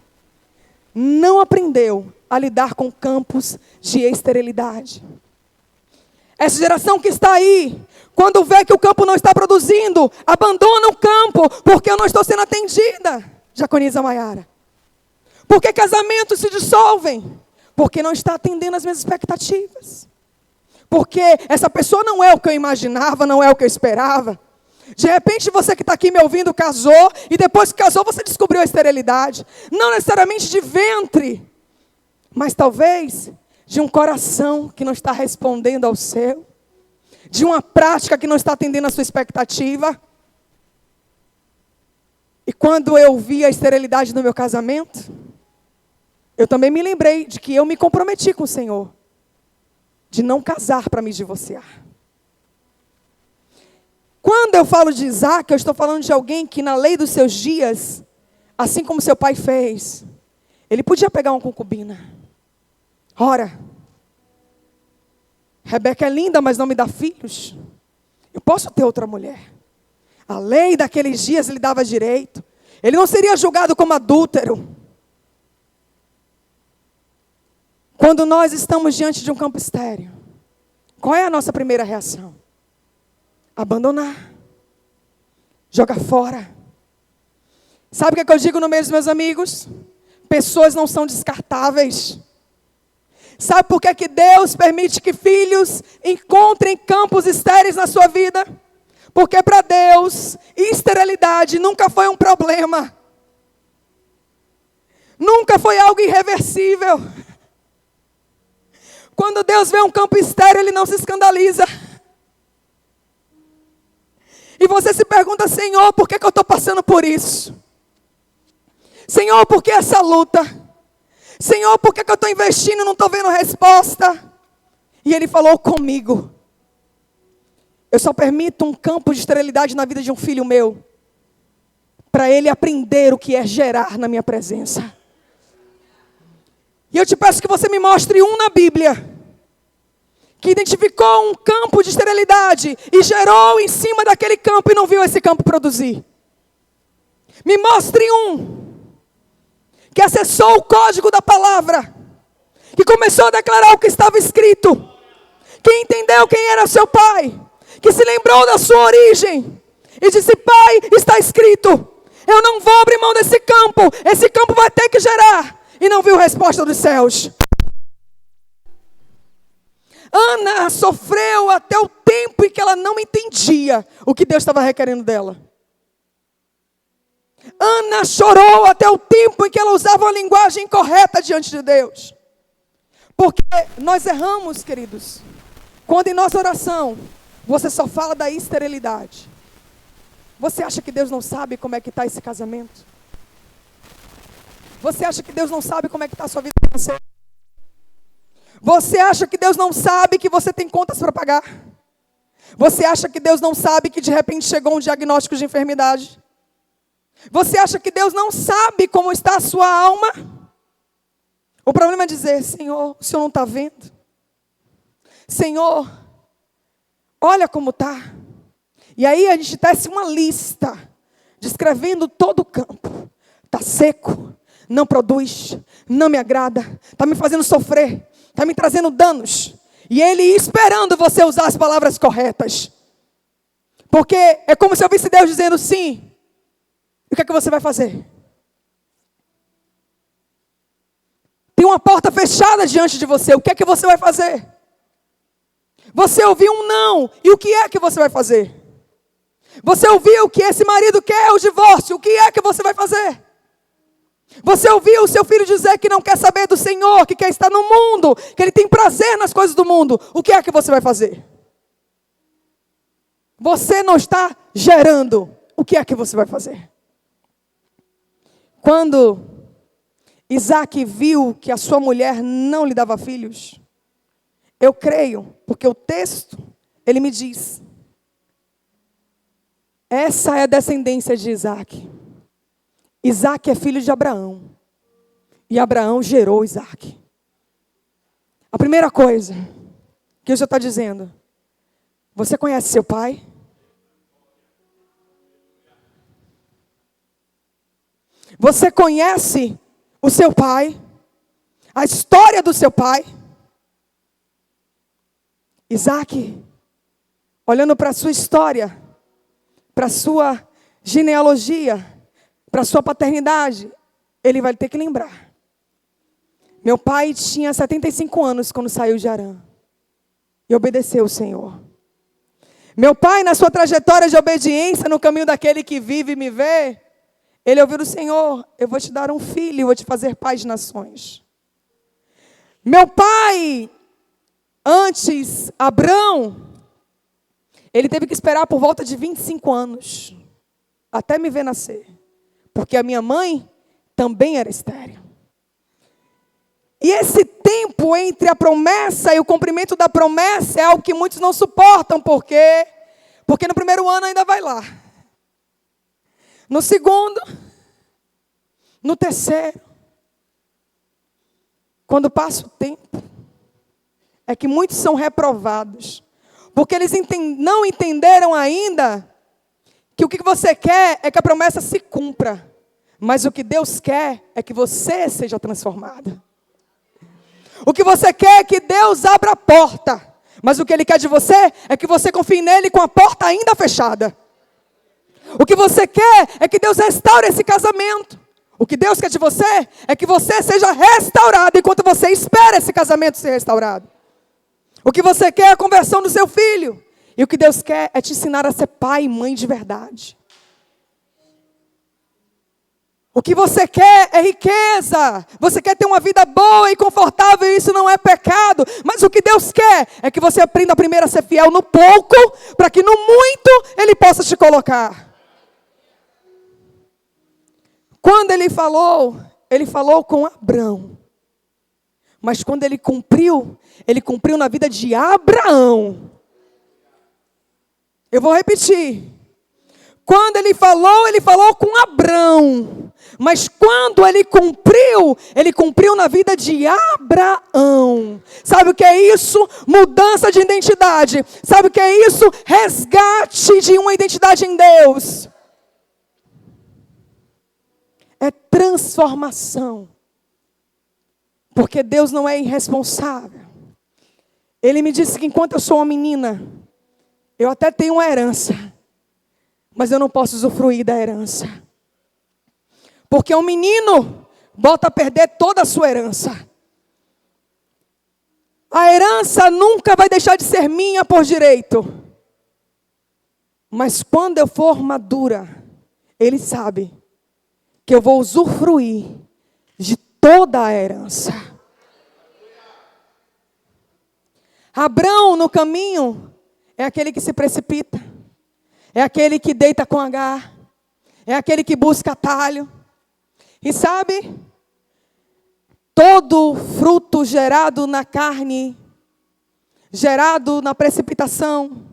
não aprendeu a lidar com campos de esterilidade. Essa geração que está aí, quando vê que o campo não está produzindo, abandona o campo, porque eu não estou sendo atendida. Jaconiza Maiara. Por que casamentos se dissolvem? Porque não está atendendo as minhas expectativas. Porque essa pessoa não é o que eu imaginava, não é o que eu esperava. De repente você que está aqui me ouvindo casou, e depois que casou você descobriu a esterilidade. Não necessariamente de ventre, mas talvez de um coração que não está respondendo ao seu. De uma prática que não está atendendo a sua expectativa. E quando eu vi a esterilidade no meu casamento, eu também me lembrei de que eu me comprometi com o Senhor. De não casar para me divorciar. Quando eu falo de Isaac, eu estou falando de alguém que na lei dos seus dias, assim como seu pai fez, ele podia pegar uma concubina. Ora, Rebeca é linda, mas não me dá filhos. Eu posso ter outra mulher. A lei daqueles dias lhe dava direito. Ele não seria julgado como adúltero. Quando nós estamos diante de um campo estéril, qual é a nossa primeira reação? Abandonar. Jogar fora. Sabe o que eu digo no meio dos meus amigos? Pessoas não são descartáveis. Sabe por que Deus permite que filhos encontrem campos estéreis na sua vida? Porque para Deus, esterilidade nunca foi um problema. Nunca foi algo irreversível. Quando Deus vê um campo estéril, Ele não se escandaliza. E você se pergunta, Senhor, por que eu estou passando por isso? Senhor, por que essa luta? Senhor, por que eu estou investindo e não estou vendo resposta? E Ele falou comigo. Eu só permito um campo de esterilidade na vida de um filho meu, para ele aprender o que é gerar na minha presença. E eu te peço que você me mostre um na Bíblia, que identificou um campo de esterilidade e gerou em cima daquele campo e não viu esse campo produzir. Me mostre um que acessou o código da palavra que começou a declarar o que estava escrito, que entendeu quem era seu pai, que se lembrou da sua origem e disse: Pai, está escrito, eu não vou abrir mão desse campo, esse campo vai ter que gerar. E não viu resposta dos céus. Ana sofreu até o tempo em que ela não entendia o que Deus estava requerendo dela. Ana chorou até o tempo em que ela usava uma linguagem incorreta diante de Deus. Porque nós erramos, queridos, quando em nossa oração você só fala da esterilidade. Você acha que Deus não sabe como é que está esse casamento? Você acha que Deus não sabe como é que está a sua vida financeira? Você acha que Deus não sabe que você tem contas para pagar? Você acha que Deus não sabe que de repente chegou um diagnóstico de enfermidade? Você acha que Deus não sabe como está a sua alma? O problema é dizer: Senhor, o Senhor não está vendo? Senhor, olha como está. E aí a gente tece uma lista, descrevendo todo o campo. Está seco, não produz, não me agrada, está me fazendo sofrer, está me trazendo danos. E Ele esperando você usar as palavras corretas. Porque é como se eu visse Deus dizendo sim. E o que é que você vai fazer? Tem uma porta fechada diante de você, o que é que você vai fazer? Você ouviu um não, e o que é que você vai fazer? Você ouviu que esse marido quer o divórcio, o que é que você vai fazer? Você ouviu o seu filho dizer que não quer saber do Senhor, que quer estar no mundo, que ele tem prazer nas coisas do mundo, o que é que você vai fazer? Você não está gerando, o que é que você vai fazer? Quando Isaac viu que a sua mulher não lhe dava filhos, eu creio, porque o texto, ele me diz, essa é a descendência de Isaac. Isaac é filho de Abraão. E Abraão gerou Isaac. A primeira coisa que o Senhor está dizendo: você conhece seu pai? Você conhece o seu pai? A história do seu pai? Isaac, olhando para a sua história, para a sua genealogia, para a sua paternidade, ele vai ter que lembrar. Meu pai tinha 75 anos quando saiu de Harã e obedeceu o Senhor. Meu pai, na sua trajetória de obediência, no caminho daquele que vive e me vê, ele ouviu do Senhor: eu vou te dar um filho e vou te fazer pai de nações. Meu pai, antes, Abrão, ele teve que esperar por volta de 25 anos até me ver nascer. Porque a minha mãe também era estéril. E esse tempo entre a promessa e o cumprimento da promessa é algo que muitos não suportam. Por quê? Porque no primeiro ano ainda vai lá. No segundo, no terceiro. Quando passa o tempo, é que muitos são reprovados. Porque eles não entenderam ainda que o que você quer é que a promessa se cumpra. Mas o que Deus quer é que você seja transformado. O que você quer é que Deus abra a porta. Mas o que Ele quer de você é que você confie nele com a porta ainda fechada. O que você quer é que Deus restaure esse casamento. O que Deus quer de você é que você seja restaurado enquanto você espera esse casamento ser restaurado. O que você quer é a conversão do seu filho. E o que Deus quer é te ensinar a ser pai e mãe de verdade. O que você quer é riqueza. Você quer ter uma vida boa e confortável, e isso não é pecado. Mas o que Deus quer é que você aprenda primeiro a ser fiel no pouco, para que no muito Ele possa te colocar. Quando Ele falou com Abrão. Mas quando Ele cumpriu na vida de Abraão. Eu vou repetir. Quando Ele falou com Abrão. Mas quando Ele cumpriu na vida de Abraão. Sabe o que é isso? Mudança de identidade. Sabe o que é isso? Resgate de uma identidade em Deus. É transformação. Porque Deus não é irresponsável. Ele me disse que enquanto eu sou uma menina, eu até tenho uma herança, mas eu não posso usufruir da herança. Porque um menino bota a perder toda a sua herança. A herança nunca vai deixar de ser minha por direito. Mas quando eu for madura, Ele sabe que eu vou usufruir de toda a herança. Abrão no caminho é aquele que se precipita. É aquele que deita com Agar. É aquele que busca atalho. E sabe, todo fruto gerado na carne, gerado na precipitação,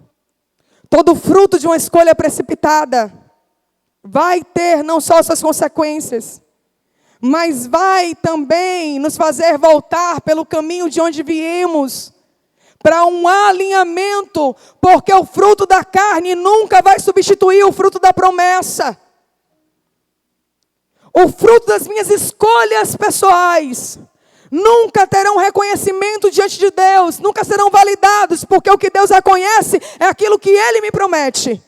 todo fruto de uma escolha precipitada, vai ter não só suas consequências, mas vai também nos fazer voltar pelo caminho de onde viemos, para um alinhamento, porque o fruto da carne nunca vai substituir o fruto da promessa. O fruto das minhas escolhas pessoais nunca terão reconhecimento diante de Deus, nunca serão validados, porque o que Deus reconhece é aquilo que Ele me promete.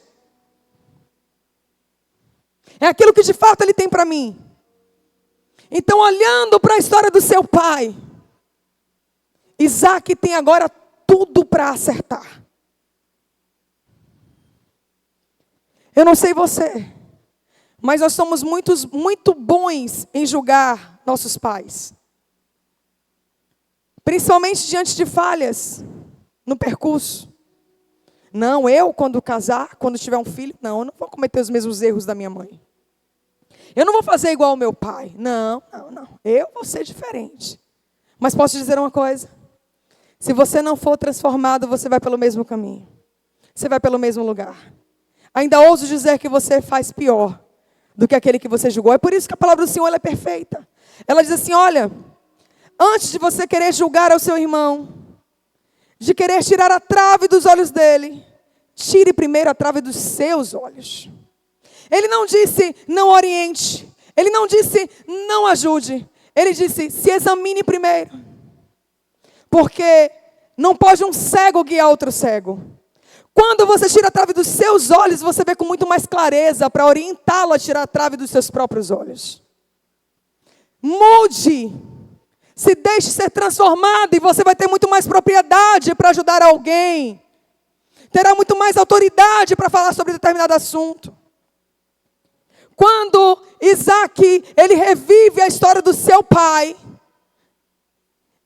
É aquilo que de fato Ele tem para mim. Então, olhando para a história do seu pai, Isaac tem agora tudo para acertar. Eu não sei você, mas nós somos muito bons em julgar nossos pais. Principalmente diante de falhas no percurso. Não, eu quando casar, quando tiver um filho, não, eu não vou cometer os mesmos erros da minha mãe. Eu não vou fazer igual ao meu pai. Não. Eu vou ser diferente. Mas posso te dizer uma coisa? Se você não for transformado, você vai pelo mesmo caminho. Você vai pelo mesmo lugar. Ainda ouso dizer que você faz pior do que aquele que você julgou. É por isso que a palavra do Senhor ela é perfeita. Ela diz assim, olha, antes de você querer julgar ao seu irmão, de querer tirar a trave dos olhos dele, tire primeiro a trave dos seus olhos. Ele não disse, não oriente. Ele não disse, não ajude. Ele disse, se examine primeiro. Porque não pode um cego guiar outro cego. Quando você tira a trave dos seus olhos, você vê com muito mais clareza para orientá-lo a tirar a trave dos seus próprios olhos. Mude. Se deixe ser transformado e você vai ter muito mais propriedade para ajudar alguém. Terá muito mais autoridade para falar sobre determinado assunto. Quando Isaac, ele revive a história do seu pai,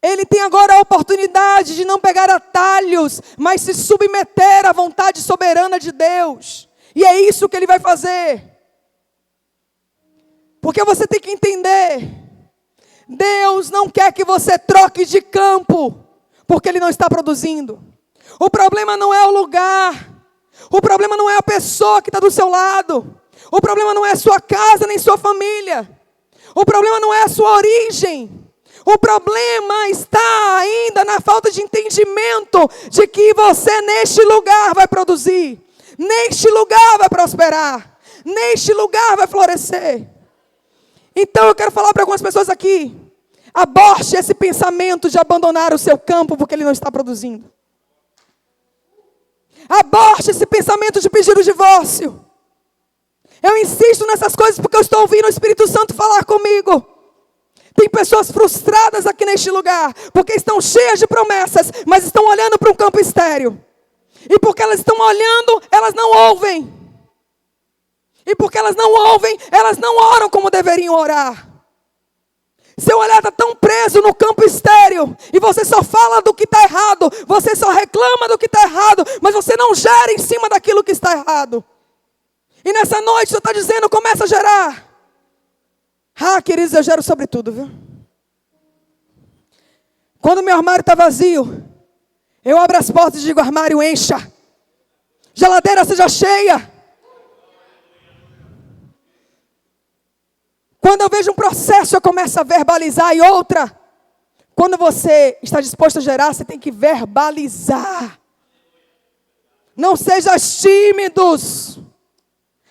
ele tem agora a oportunidade de não pegar atalhos, mas se submeter à vontade soberana de Deus. E é isso que ele vai fazer. Porque você tem que entender, Deus não quer que você troque de campo, porque Ele não está produzindo. O problema não é o lugar, o problema não é a pessoa que está do seu lado, o problema não é a sua casa nem sua família, o problema não é a sua origem. O problema está ainda na falta de entendimento de que você neste lugar vai produzir, neste lugar vai prosperar, neste lugar vai florescer. Então eu quero falar para algumas pessoas aqui, aborte esse pensamento de abandonar o seu campo porque ele não está produzindo. Aborte esse pensamento de pedir o divórcio. Eu insisto nessas coisas porque eu estou ouvindo o Espírito Santo falar comigo. Tem pessoas frustradas aqui neste lugar, porque estão cheias de promessas, mas estão olhando para um campo estéril. E porque elas estão olhando, elas não ouvem. E porque elas não ouvem, elas não oram como deveriam orar. Seu olhar está tão preso no campo estéril, e você só fala do que está errado, você só reclama do que está errado, mas você não gera em cima daquilo que está errado. E nessa noite você está dizendo, começa a gerar. Ah, queridos, eu gero sobre tudo, viu? Quando meu armário está vazio, eu abro as portas e digo, armário encha. Geladeira seja cheia. Quando eu vejo um processo, eu começo a verbalizar. E outra, quando você está disposto a gerar, você tem que verbalizar. Não sejam tímidos.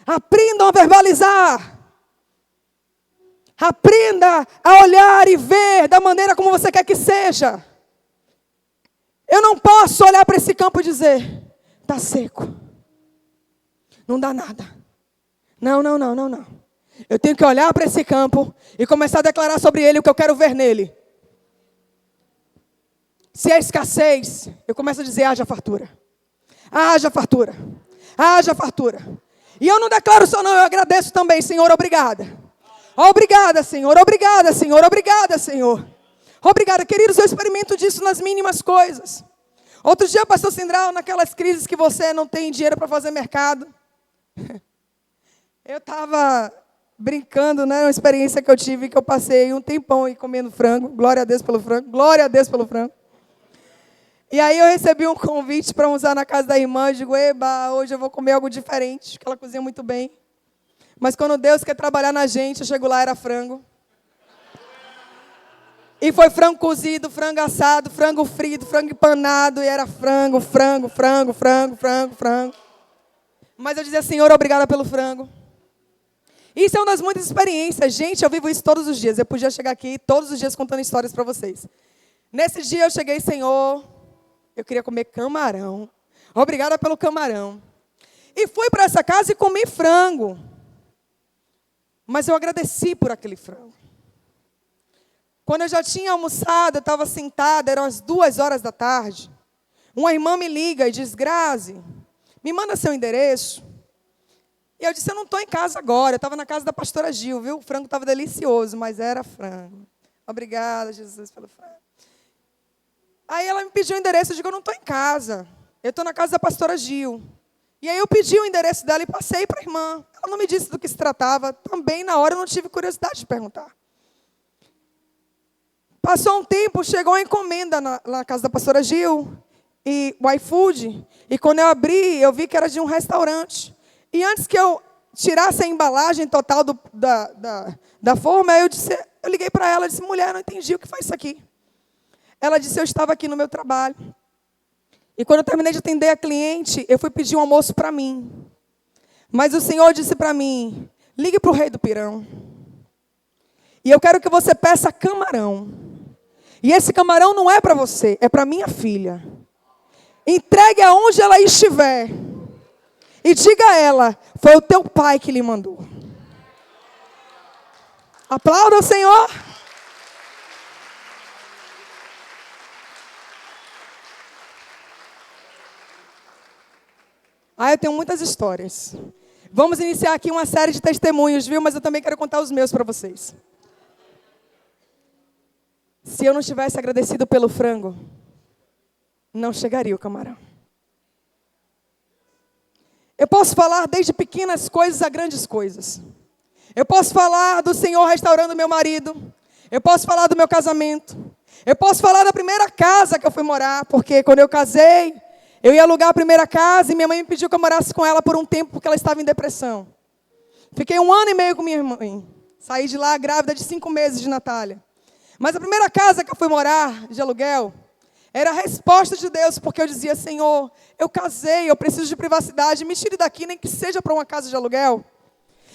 Aprendam a verbalizar. Aprenda a olhar e ver da maneira como você quer que seja. Eu não posso olhar para esse campo e dizer, está seco. Não dá nada. Não. Eu tenho que olhar para esse campo e começar a declarar sobre ele o que eu quero ver nele. Se é escassez, eu começo a dizer, haja fartura. Haja fartura. Haja fartura. E eu não declaro só não, eu agradeço também, Senhor, obrigada. Obrigada, Senhor, obrigada, Senhor, obrigada, Senhor. Obrigada, queridos, eu experimento disso nas mínimas coisas. Outro dia, pastor Sindral, naquelas crises que você não tem dinheiro para fazer mercado. Eu estava brincando, né? Uma experiência que eu tive, que eu passei um tempão aí comendo frango. Glória a Deus pelo frango. Glória a Deus pelo frango. E aí eu recebi um convite para usar na casa da irmã. Eu digo, eba, hoje eu vou comer algo diferente, que ela cozinha muito bem. Mas quando Deus quer trabalhar na gente, eu chego lá, era frango. E foi frango cozido, frango assado, frango frito, frango empanado. E era frango. Mas eu dizia, Senhor, obrigada pelo frango. Isso é uma das muitas experiências. Gente, eu vivo isso todos os dias. Eu podia chegar aqui todos os dias contando histórias para vocês. Nesse dia eu cheguei, Senhor, eu queria comer camarão. Obrigada pelo camarão. E fui para essa casa e comi frango. Mas eu agradeci por aquele frango. Quando eu já tinha almoçado, eu estava sentada, eram as 2h da tarde. Uma irmã me liga e diz, Grazi, me manda seu endereço. E eu disse, eu não estou em casa agora, eu estava na casa da pastora Gil, viu? O frango estava delicioso, mas era frango. Obrigada, Jesus, pelo frango. Aí ela me pediu o endereço, eu digo, eu não estou em casa. Eu estou na casa da pastora Gil. E aí eu pedi o endereço dela e passei para a irmã. Ela não me disse do que se tratava. Também na hora eu não tive curiosidade de perguntar. Passou um tempo, chegou uma encomenda na casa da pastora Gil, e o iFood. E quando eu abri, eu vi que era de um restaurante. E antes que eu tirasse a embalagem total da forma, eu liguei para ela e disse, mulher, não entendi o que faz isso aqui. Ela disse, eu estava aqui no meu trabalho. E quando eu terminei de atender a cliente, eu fui pedir um almoço para mim. Mas o Senhor disse para mim, ligue para o rei do pirão. E eu quero que você peça camarão. E esse camarão não é para você, é para minha filha. Entregue aonde ela estiver. E diga a ela, foi o teu pai que lhe mandou. Aplauda o Senhor. Eu tenho muitas histórias. Vamos iniciar aqui uma série de testemunhos, viu? Mas eu também quero contar os meus para vocês. Se eu não tivesse agradecido pelo frango, não chegaria o camarão. Eu posso falar desde pequenas coisas a grandes coisas. Eu posso falar do Senhor restaurando meu marido. Eu posso falar do meu casamento. Eu posso falar da primeira casa que eu fui morar, porque quando eu casei, eu ia alugar a primeira casa e minha mãe me pediu que eu morasse com ela por um tempo, porque ela estava em depressão. Fiquei 1 ano e meio com minha mãe. Saí de lá grávida de 5 meses de Natália. Mas a primeira casa que eu fui morar, de aluguel, era a resposta de Deus, porque eu dizia, Senhor, eu casei, eu preciso de privacidade, me tire daqui, nem que seja para uma casa de aluguel.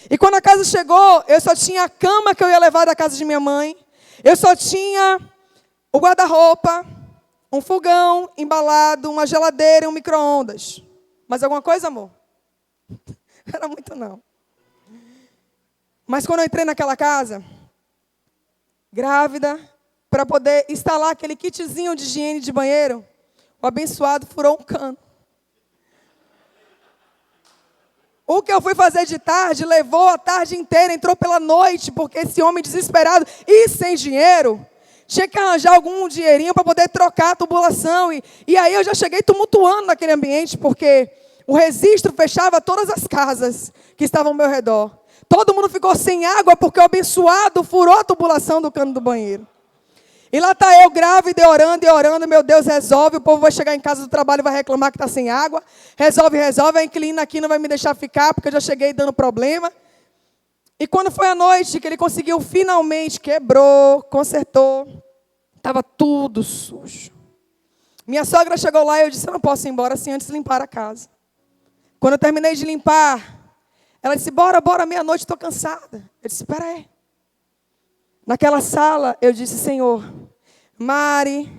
E quando a casa chegou, eu só tinha a cama que eu ia levar da casa de minha mãe, eu só tinha o guarda-roupa, um fogão embalado, uma geladeira e um micro-ondas. Mais alguma coisa, amor? Era muito não. Mas quando eu entrei naquela casa, grávida, para poder instalar aquele kitzinho de higiene de banheiro, o abençoado furou um cano. O que eu fui fazer de tarde, levou a tarde inteira, entrou pela noite, porque esse homem desesperado e sem dinheiro, tinha que arranjar algum dinheirinho para poder trocar a tubulação. E aí eu já cheguei tumultuando naquele ambiente, porque o registro fechava todas as casas que estavam ao meu redor. Todo mundo ficou sem água, porque o abençoado furou a tubulação do cano do banheiro. E lá está eu grávida e orando, meu Deus, resolve. O povo vai chegar em casa do trabalho e vai reclamar que está sem água. Resolve, a inquilina aqui não vai me deixar ficar, porque eu já cheguei dando problema. E quando foi a noite que ele conseguiu finalmente, quebrou, consertou, estava tudo sujo. Minha sogra chegou lá e eu disse, eu não posso ir embora sem antes limpar a casa. Quando eu terminei de limpar, ela disse, bora, meia-noite, estou cansada. Eu disse, espera aí. Naquela sala, eu disse: Senhor, Mari,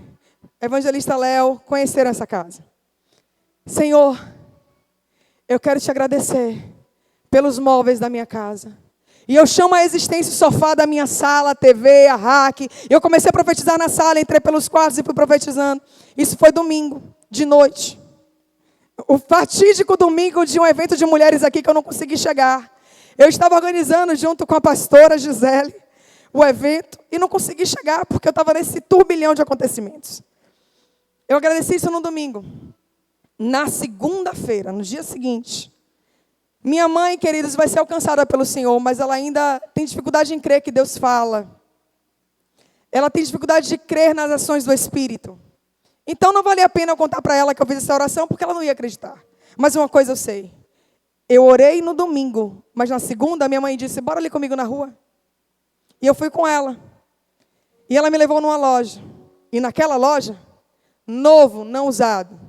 evangelista Léo, conheceram essa casa. Senhor, eu quero te agradecer pelos móveis da minha casa. E eu chamo a existência o sofá da minha sala, a TV, a rack. Eu comecei a profetizar na sala, entrei pelos quartos e fui profetizando. Isso foi domingo, de noite. O fatídico domingo de um evento de mulheres aqui que eu não consegui chegar. Eu estava organizando junto com a pastora Gisele o evento e não consegui chegar porque eu estava nesse turbilhão de acontecimentos. Eu agradeci isso no domingo. Na segunda-feira, no dia seguinte, minha mãe, queridos, vai ser alcançada pelo Senhor, mas ela ainda tem dificuldade em crer que Deus fala. Ela tem dificuldade de crer nas ações do Espírito. Então não valia a pena eu contar para ela que eu fiz essa oração, porque ela não ia acreditar. Mas uma coisa eu sei. Eu orei no domingo, mas na segunda minha mãe disse: bora ali comigo na rua. E eu fui com ela. E ela me levou numa loja. E naquela loja, novo, não usado,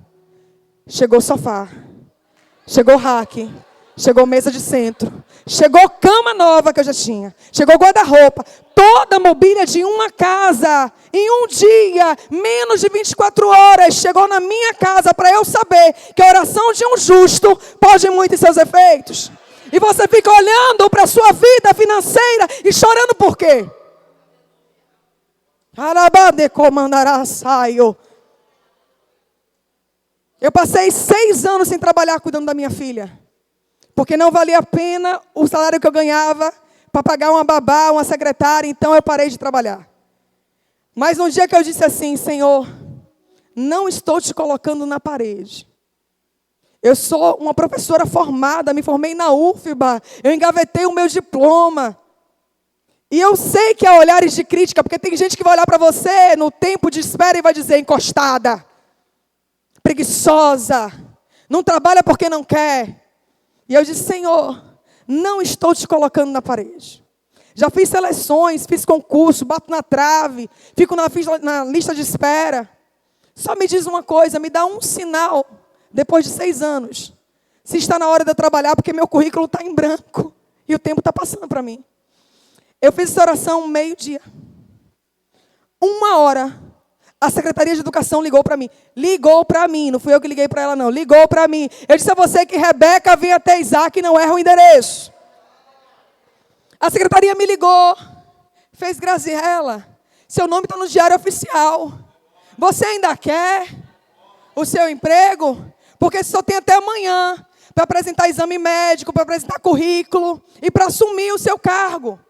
chegou sofá, chegou rack, chegou mesa de centro, chegou cama nova que eu já tinha, chegou guarda-roupa, toda a mobília de uma casa, em um dia, menos de 24 horas, chegou na minha casa para eu saber que a oração de um justo pode muito em seus efeitos. E você fica olhando para a sua vida financeira e chorando por quê? Eu passei 6 anos sem trabalhar cuidando da minha filha. Porque não valia a pena o salário que eu ganhava para pagar uma babá, uma secretária, então eu parei de trabalhar. Mas um dia que eu disse assim: Senhor, não estou te colocando na parede. Eu sou uma professora formada, me formei na UFBA, eu engavetei o meu diploma. E eu sei que há olhares de crítica, porque tem gente que vai olhar para você no tempo de espera e vai dizer: encostada, preguiçosa, não trabalha porque não quer. E eu disse: Senhor, não estou te colocando na parede. Já fiz seleções, fiz concurso, bato na trave, fico na lista de espera. Só me diz uma coisa, me dá um sinal, depois de 6 anos, se está na hora de eu trabalhar, porque meu currículo está em branco e o tempo está passando para mim. Eu fiz essa oração 12:00. 1h, a Secretaria de Educação ligou para mim. Ligou para mim, não fui eu que liguei para ela não. Ligou para mim. Eu disse a você que Rebeca vem até Isaac e não erra o endereço. A secretaria me ligou. Fez Graziela, seu nome está no diário oficial. Você ainda quer o seu emprego? Porque só tem até amanhã para apresentar exame médico, para apresentar currículo e para assumir o seu cargo.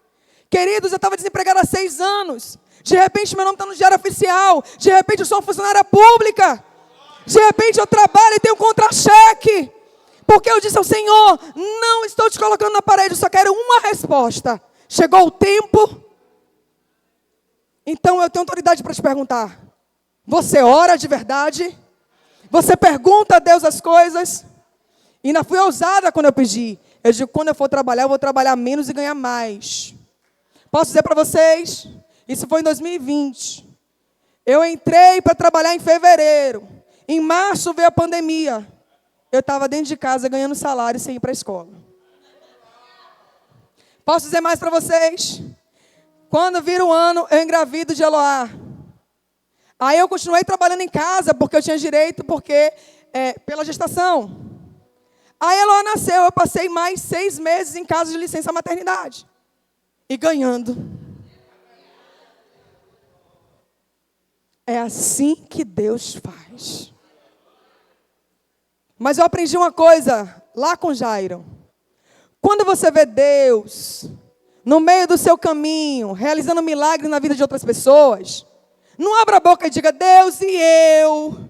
Queridos, eu estava desempregada há 6 anos. De repente, meu nome está no diário oficial. De repente, eu sou uma funcionária pública. De repente, eu trabalho e tenho um contra-cheque. Porque eu disse ao Senhor: não estou te colocando na parede, eu só quero uma resposta. Chegou o tempo. Então, eu tenho autoridade para te perguntar. Você ora de verdade? Você pergunta a Deus as coisas? E ainda fui ousada quando eu pedi. Eu digo: quando eu for trabalhar, eu vou trabalhar menos e ganhar mais. Posso dizer para vocês? Isso foi em 2020. Eu entrei para trabalhar em fevereiro. Em março veio a pandemia. Eu estava dentro de casa ganhando salário sem ir para a escola. Posso dizer mais para vocês? Quando vira o ano, eu engravido de Eloá. Aí eu continuei trabalhando em casa, porque eu tinha direito, pela gestação. Aí Eloá nasceu, eu passei mais 6 meses em casa de licença maternidade. E ganhando. É assim que Deus faz. Mas eu aprendi uma coisa lá com Jairo. Quando você vê Deus no meio do seu caminho, realizando milagre na vida de outras pessoas, não abra a boca e diga: Deus e eu.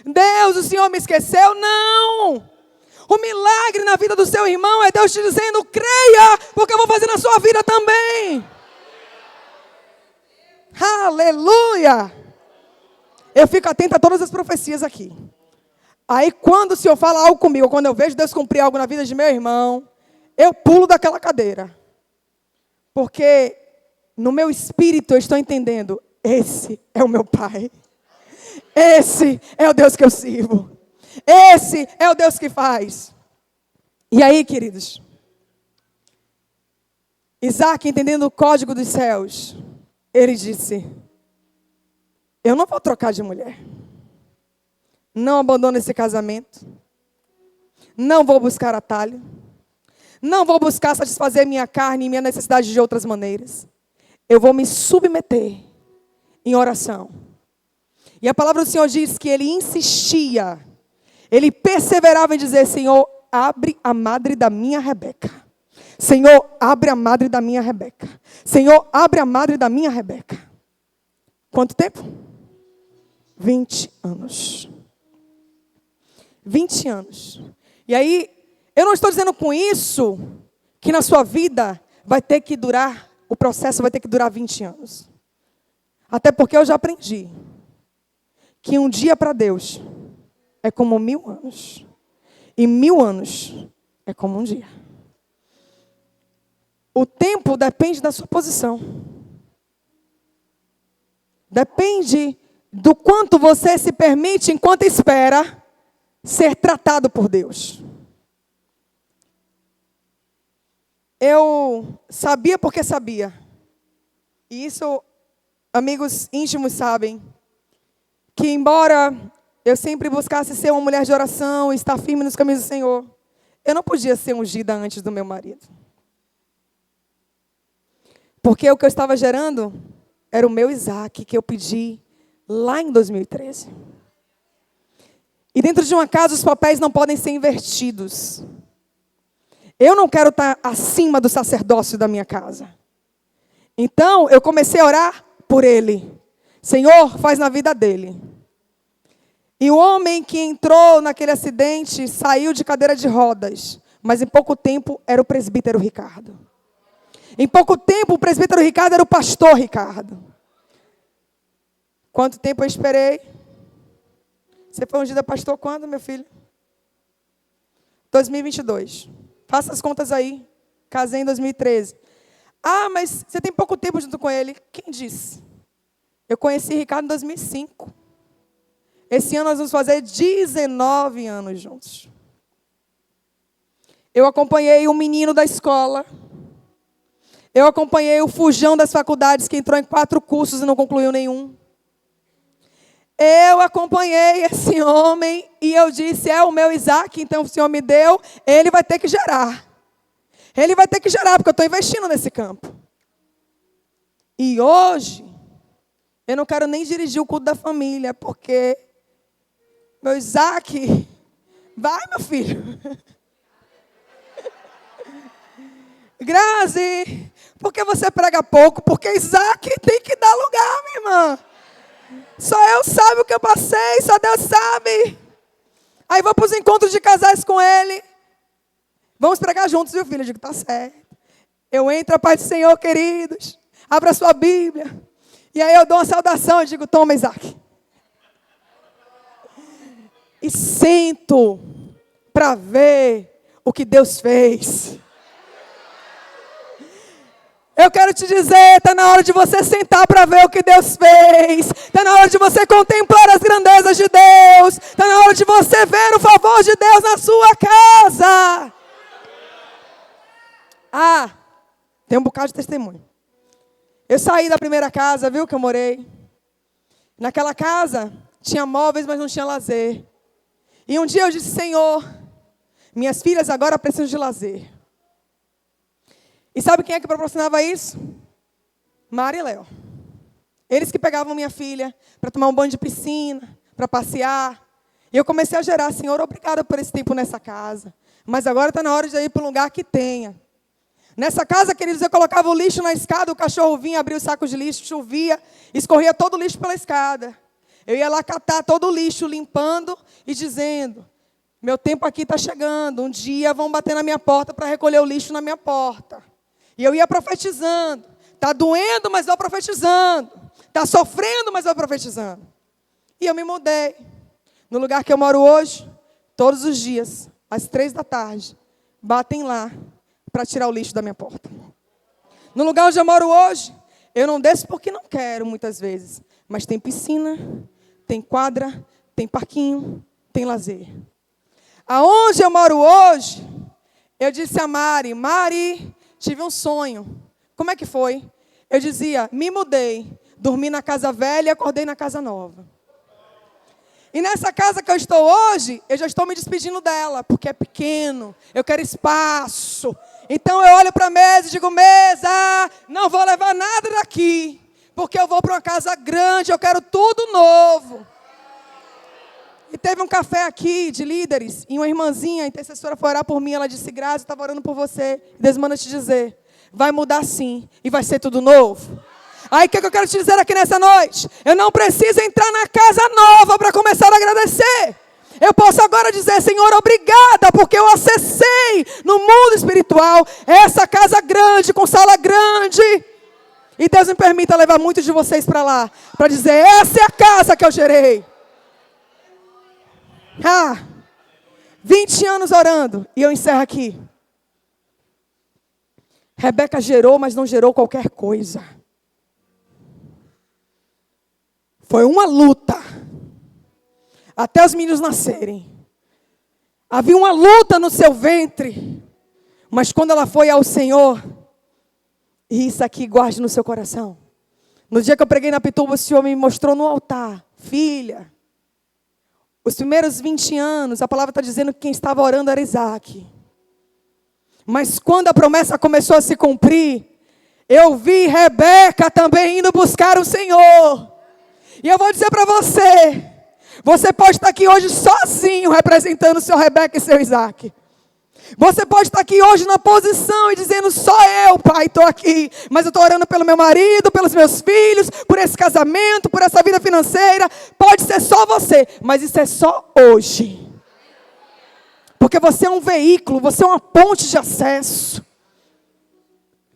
Deus, o Senhor me esqueceu. Não. O milagre na vida do seu irmão é Deus te dizendo: creia, porque eu vou fazer na sua vida também. Aleluia. Eu fico atenta a todas as profecias aqui. Aí quando o Senhor fala algo comigo, quando eu vejo Deus cumprir algo na vida de meu irmão, eu pulo daquela cadeira. Porque no meu espírito eu estou entendendo: esse é o meu Pai. Esse é o Deus que eu sirvo. Esse é o Deus que faz. E aí, queridos, Isaac, entendendo o código dos céus, Ele disse: eu não vou trocar de mulher. Não abandono esse casamento. Não vou buscar atalho. Não vou buscar satisfazer minha carne e minha necessidade de outras maneiras. Eu vou me submeter em oração. E a palavra do Senhor diz que ele insistia. Ele perseverava em dizer: Senhor, abre a madre da minha Rebeca. Senhor, abre a madre da minha Rebeca. Senhor, abre a madre da minha Rebeca. Quanto tempo? 20 anos. 20 anos. E aí, eu não estou dizendo com isso que na sua vida vai ter que durar, o processo vai ter que durar 20 anos. Até porque eu já aprendi que um dia para Deus é como 1000 anos. E 1000 anos é como um dia. O tempo depende da sua posição. Depende do quanto você se permite, enquanto espera, ser tratado por Deus. Eu sabia porque sabia. E isso, amigos íntimos sabem. Que embora eu sempre buscasse ser uma mulher de oração, estar firme nos caminhos do Senhor, eu não podia ser ungida antes do meu marido. Porque o que eu estava gerando era o meu Isaac, que eu pedi lá em 2013. E dentro de uma casa os papéis não podem ser invertidos. Eu não quero estar acima do sacerdócio da minha casa. Então eu comecei a orar por ele. Senhor, faz na vida dele. E o homem que entrou naquele acidente saiu de cadeira de rodas. Mas em pouco tempo era o presbítero Ricardo. Em pouco tempo o presbítero Ricardo era o pastor Ricardo. Quanto tempo eu esperei? Você foi ungido a pastor quando, meu filho? 2022. Faça as contas aí. Casei em 2013. Ah, mas você tem pouco tempo junto com ele. Quem disse? Eu conheci Ricardo em 2005. Esse ano nós vamos fazer 19 anos juntos. Eu acompanhei o menino da escola. Eu acompanhei o fujão das faculdades que entrou em 4 cursos e não concluiu nenhum. Eu acompanhei esse homem e eu disse: é o meu Isaac, então o Senhor me deu, ele vai ter que gerar. Ele vai ter que gerar, porque eu estou investindo nesse campo. E hoje, eu não quero nem dirigir o culto da família, porque meu Isaac, vai, meu filho. Grazi, por que você prega pouco? Porque Isaac tem que dar lugar, minha irmã. Só eu sabe o que eu passei, só Deus sabe. Aí vou para os encontros de casais com ele. Vamos pregar juntos, viu, filho? Eu digo, tá certo. Eu entro, a paz do Senhor, queridos. Abra a sua Bíblia. E aí eu dou uma saudação, eu digo, toma, Isaac. E sento para ver o que Deus fez. Eu quero te dizer, está na hora de você sentar para ver o que Deus fez. Está na hora de você contemplar as grandezas de Deus. Está na hora de você ver o favor de Deus na sua casa. Ah, tem um bocado de testemunho. Eu saí da primeira casa, viu, que eu morei. Naquela casa, tinha móveis, mas não tinha lazer. E um dia eu disse, Senhor, minhas filhas agora precisam de lazer. E sabe quem é que proporcionava isso? Mara e Léo. Eles que pegavam minha filha para tomar um banho de piscina, para passear. E eu comecei a gerar, Senhor, obrigada por esse tempo nessa casa. Mas agora está na hora de ir para um lugar que tenha. Nessa casa, queridos, eu colocava o lixo na escada, o cachorro vinha, abria o saco de lixo, chovia, escorria todo o lixo pela escada. Eu ia lá catar todo o lixo, limpando e dizendo, meu tempo aqui está chegando, um dia vão bater na minha porta para recolher o lixo na minha porta. E eu ia profetizando. Está doendo, mas vou profetizando. Está sofrendo, mas vou profetizando. E eu me mudei. No lugar que eu moro hoje, todos os dias, às 3 da tarde, batem lá para tirar o lixo da minha porta. No lugar onde eu moro hoje, eu não desço porque não quero, muitas vezes. Mas tem piscina, tem quadra, tem parquinho, tem lazer. Aonde eu moro hoje, eu disse a Mari, tive um sonho. Como é que foi? eu dizia, me mudei, dormi na casa velha e acordei na casa nova. E nessa casa que eu estou hoje, eu já estou me despedindo dela, porque é pequeno, eu quero espaço. Então eu olho para a mesa e digo, mesa, não vou levar nada daqui, porque eu vou para uma casa grande, eu quero tudo novo. E teve um café aqui de líderes, e uma irmãzinha, a intercessora, foi orar por mim, ela disse, Graça, eu estava orando por você, Deus manda te dizer, vai mudar sim, e vai ser tudo novo. Aí o que eu quero te dizer aqui nessa noite? Eu não preciso entrar na casa nova para começar a agradecer. Eu posso agora dizer, Senhor, obrigada, porque eu acessei no mundo espiritual essa casa grande, com sala grande. E Deus me permita levar muitos de vocês para lá, para dizer, essa é a casa que eu gerei. 20 anos orando, e eu encerro aqui. Rebeca gerou, mas não gerou qualquer coisa. Foi uma luta, até os meninos nascerem. Havia uma luta no seu ventre, mas quando ela foi ao Senhor, e isso aqui guarde no seu coração. No dia que eu preguei na Pituba, o Senhor me mostrou no altar, filha, os primeiros 20 anos, a palavra está dizendo que quem estava orando era Isaac. Mas quando a promessa começou a se cumprir, eu vi Rebeca também indo buscar o Senhor. E eu vou dizer para você, você pode estar aqui hoje sozinho, representando o seu Rebeca e seu Isaac. Você pode estar aqui hoje na posição e dizendo, só eu, pai, estou aqui. Mas eu estou orando pelo meu marido, pelos meus filhos, por esse casamento, por essa vida financeira. Pode ser só você, mas isso é só hoje. Porque você é um veículo, você é uma ponte de acesso.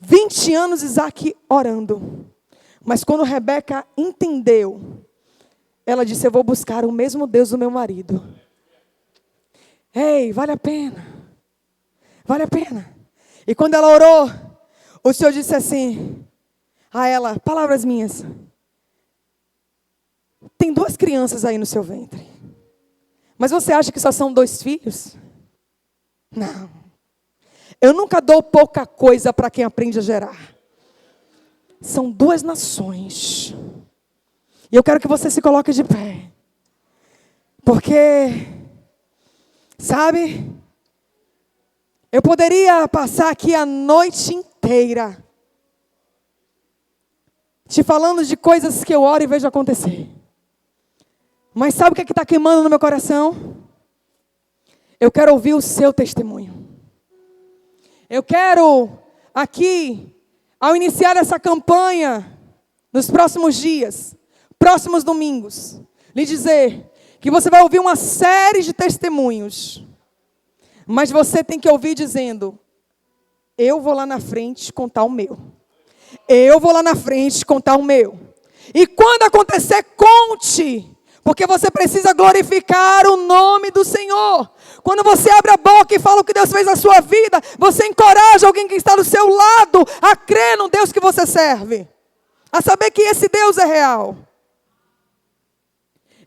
20 anos Isaac orando. Mas quando Rebeca entendeu, ela disse, eu vou buscar o mesmo Deus do meu marido. Ei, vale a pena. Vale a pena. E quando ela orou, o Senhor disse assim a ela, palavras minhas. Tem 2 crianças aí no seu ventre. Mas você acha que só são 2 filhos? Não. Eu nunca dou pouca coisa para quem aprende a gerar. São 2 nações. E eu quero que você se coloque de pé. Porque, sabe, eu poderia passar aqui a noite inteira te falando de coisas que eu oro e vejo acontecer. Mas sabe o que é que está queimando no meu coração? Eu quero ouvir o seu testemunho. Eu quero aqui, ao iniciar essa campanha, nos próximos dias, próximos domingos, lhe dizer que você vai ouvir uma série de testemunhos. Mas você tem que ouvir dizendo, eu vou lá na frente contar o meu. Eu vou lá na frente contar o meu. E quando acontecer, conte. Porque você precisa glorificar o nome do Senhor. Quando você abre a boca e fala o que Deus fez na sua vida, você encoraja alguém que está do seu lado a crer no Deus que você serve. A saber que esse Deus é real.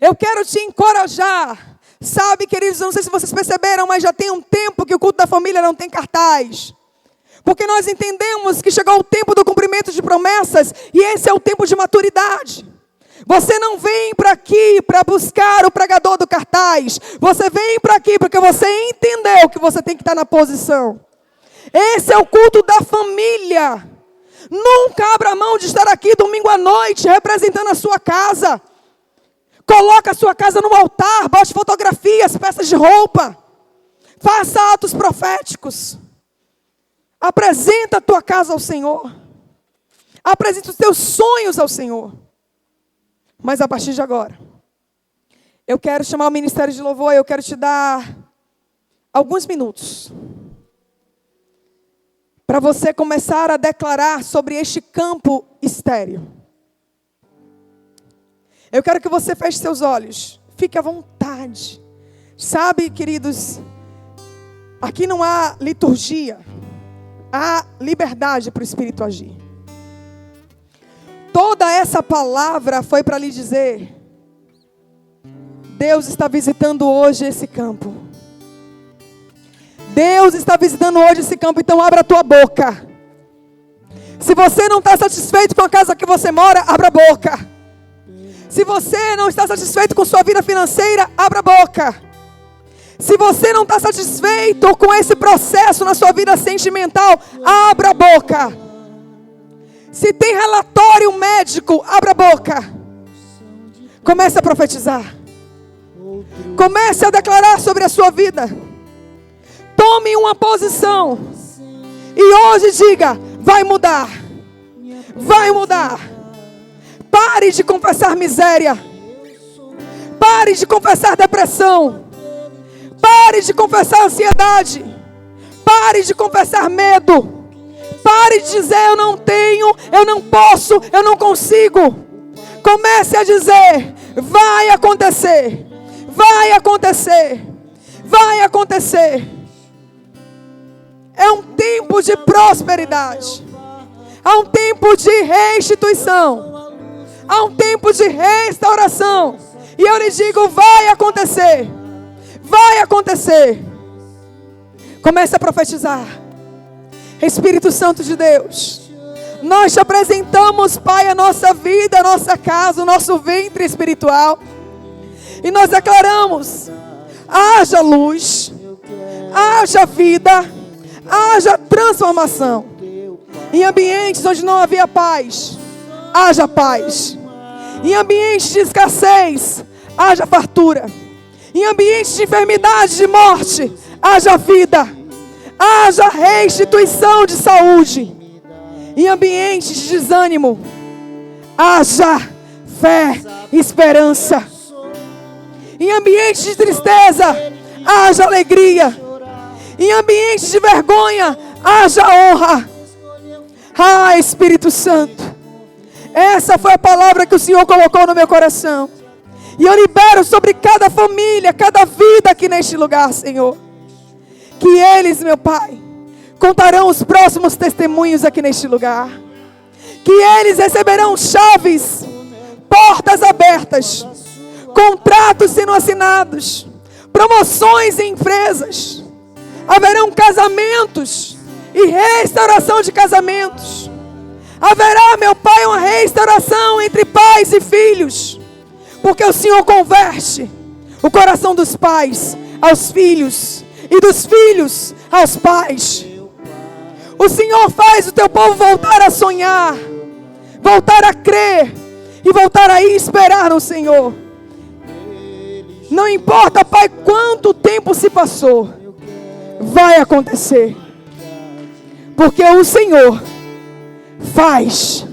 Eu quero te encorajar. Sabe, queridos, eu não sei se vocês perceberam, mas já tem um tempo que o culto da família não tem cartaz. Porque nós entendemos que chegou o tempo do cumprimento de promessas e esse é o tempo de maturidade. Você não vem para aqui para buscar o pregador do cartaz. Você vem para aqui porque você entendeu que você tem que estar na posição. Esse é o culto da família. Nunca abra mão de estar aqui domingo à noite representando a sua casa. Coloca a sua casa no altar, bote fotografias, peças de roupa. Faça atos proféticos. Apresenta a tua casa ao Senhor. Apresenta os teus sonhos ao Senhor. Mas a partir de agora, eu quero chamar o Ministério de Louvor e eu quero te dar alguns minutos para você começar a declarar sobre este campo estéril. Eu quero que você feche seus olhos, fique à vontade. Sabe, queridos, aqui não há liturgia, há liberdade para o Espírito agir. Toda essa palavra foi para lhe dizer, Deus está visitando hoje esse campo. Deus está visitando hoje esse campo, então abra a tua boca. Se você não está satisfeito com a casa que você mora, abra a boca. Se você não está satisfeito com sua vida financeira, abra a boca. Se você não está satisfeito com esse processo na sua vida sentimental, abra a boca. Se tem relatório médico, abra a boca. Comece a profetizar. Comece a declarar sobre a sua vida. Tome uma posição. E hoje diga: vai mudar. Vai mudar. Pare de confessar miséria. Pare de confessar depressão. Pare de confessar ansiedade. Pare de confessar medo. Pare de dizer: eu não tenho, eu não posso, eu não consigo. Comece a dizer: vai acontecer. Vai acontecer. Vai acontecer. É um tempo de prosperidade. Há um tempo de restituição. Há um tempo de restauração. E eu lhe digo: vai acontecer. Vai acontecer. Comece a profetizar. Espírito Santo de Deus, nós te apresentamos, Pai, a nossa vida, a nossa casa, o nosso ventre espiritual. E nós declaramos: haja luz, haja vida, haja transformação. Em ambientes onde não havia paz, haja paz. Em ambientes de escassez, haja fartura. Em ambientes de enfermidade, de morte, haja vida. Haja restituição de saúde. Em ambientes de desânimo, haja fé e esperança. Em ambientes de tristeza, haja alegria. Em ambientes de vergonha, haja honra. Ah, Espírito Santo, essa foi a palavra que o Senhor colocou no meu coração. E eu libero sobre cada família, cada vida aqui neste lugar, Senhor. Que eles, meu Pai, contarão os próximos testemunhos aqui neste lugar. Que eles receberão chaves, portas abertas, contratos sendo assinados, promoções em empresas. Haverão casamentos e restauração de casamentos. Haverá, meu Pai, uma restauração entre pais e filhos. Porque o Senhor converte o coração dos pais aos filhos e dos filhos aos pais. O Senhor faz o teu povo voltar a sonhar, voltar a crer e voltar a esperar no Senhor. Não importa, Pai, quanto tempo se passou, vai acontecer. Porque o Senhor faz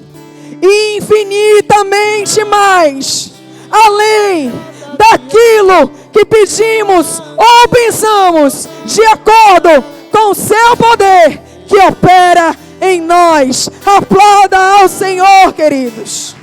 infinitamente mais, além daquilo que pedimos ou pensamos, de acordo com o seu poder que opera em nós. Aplauda ao Senhor, queridos.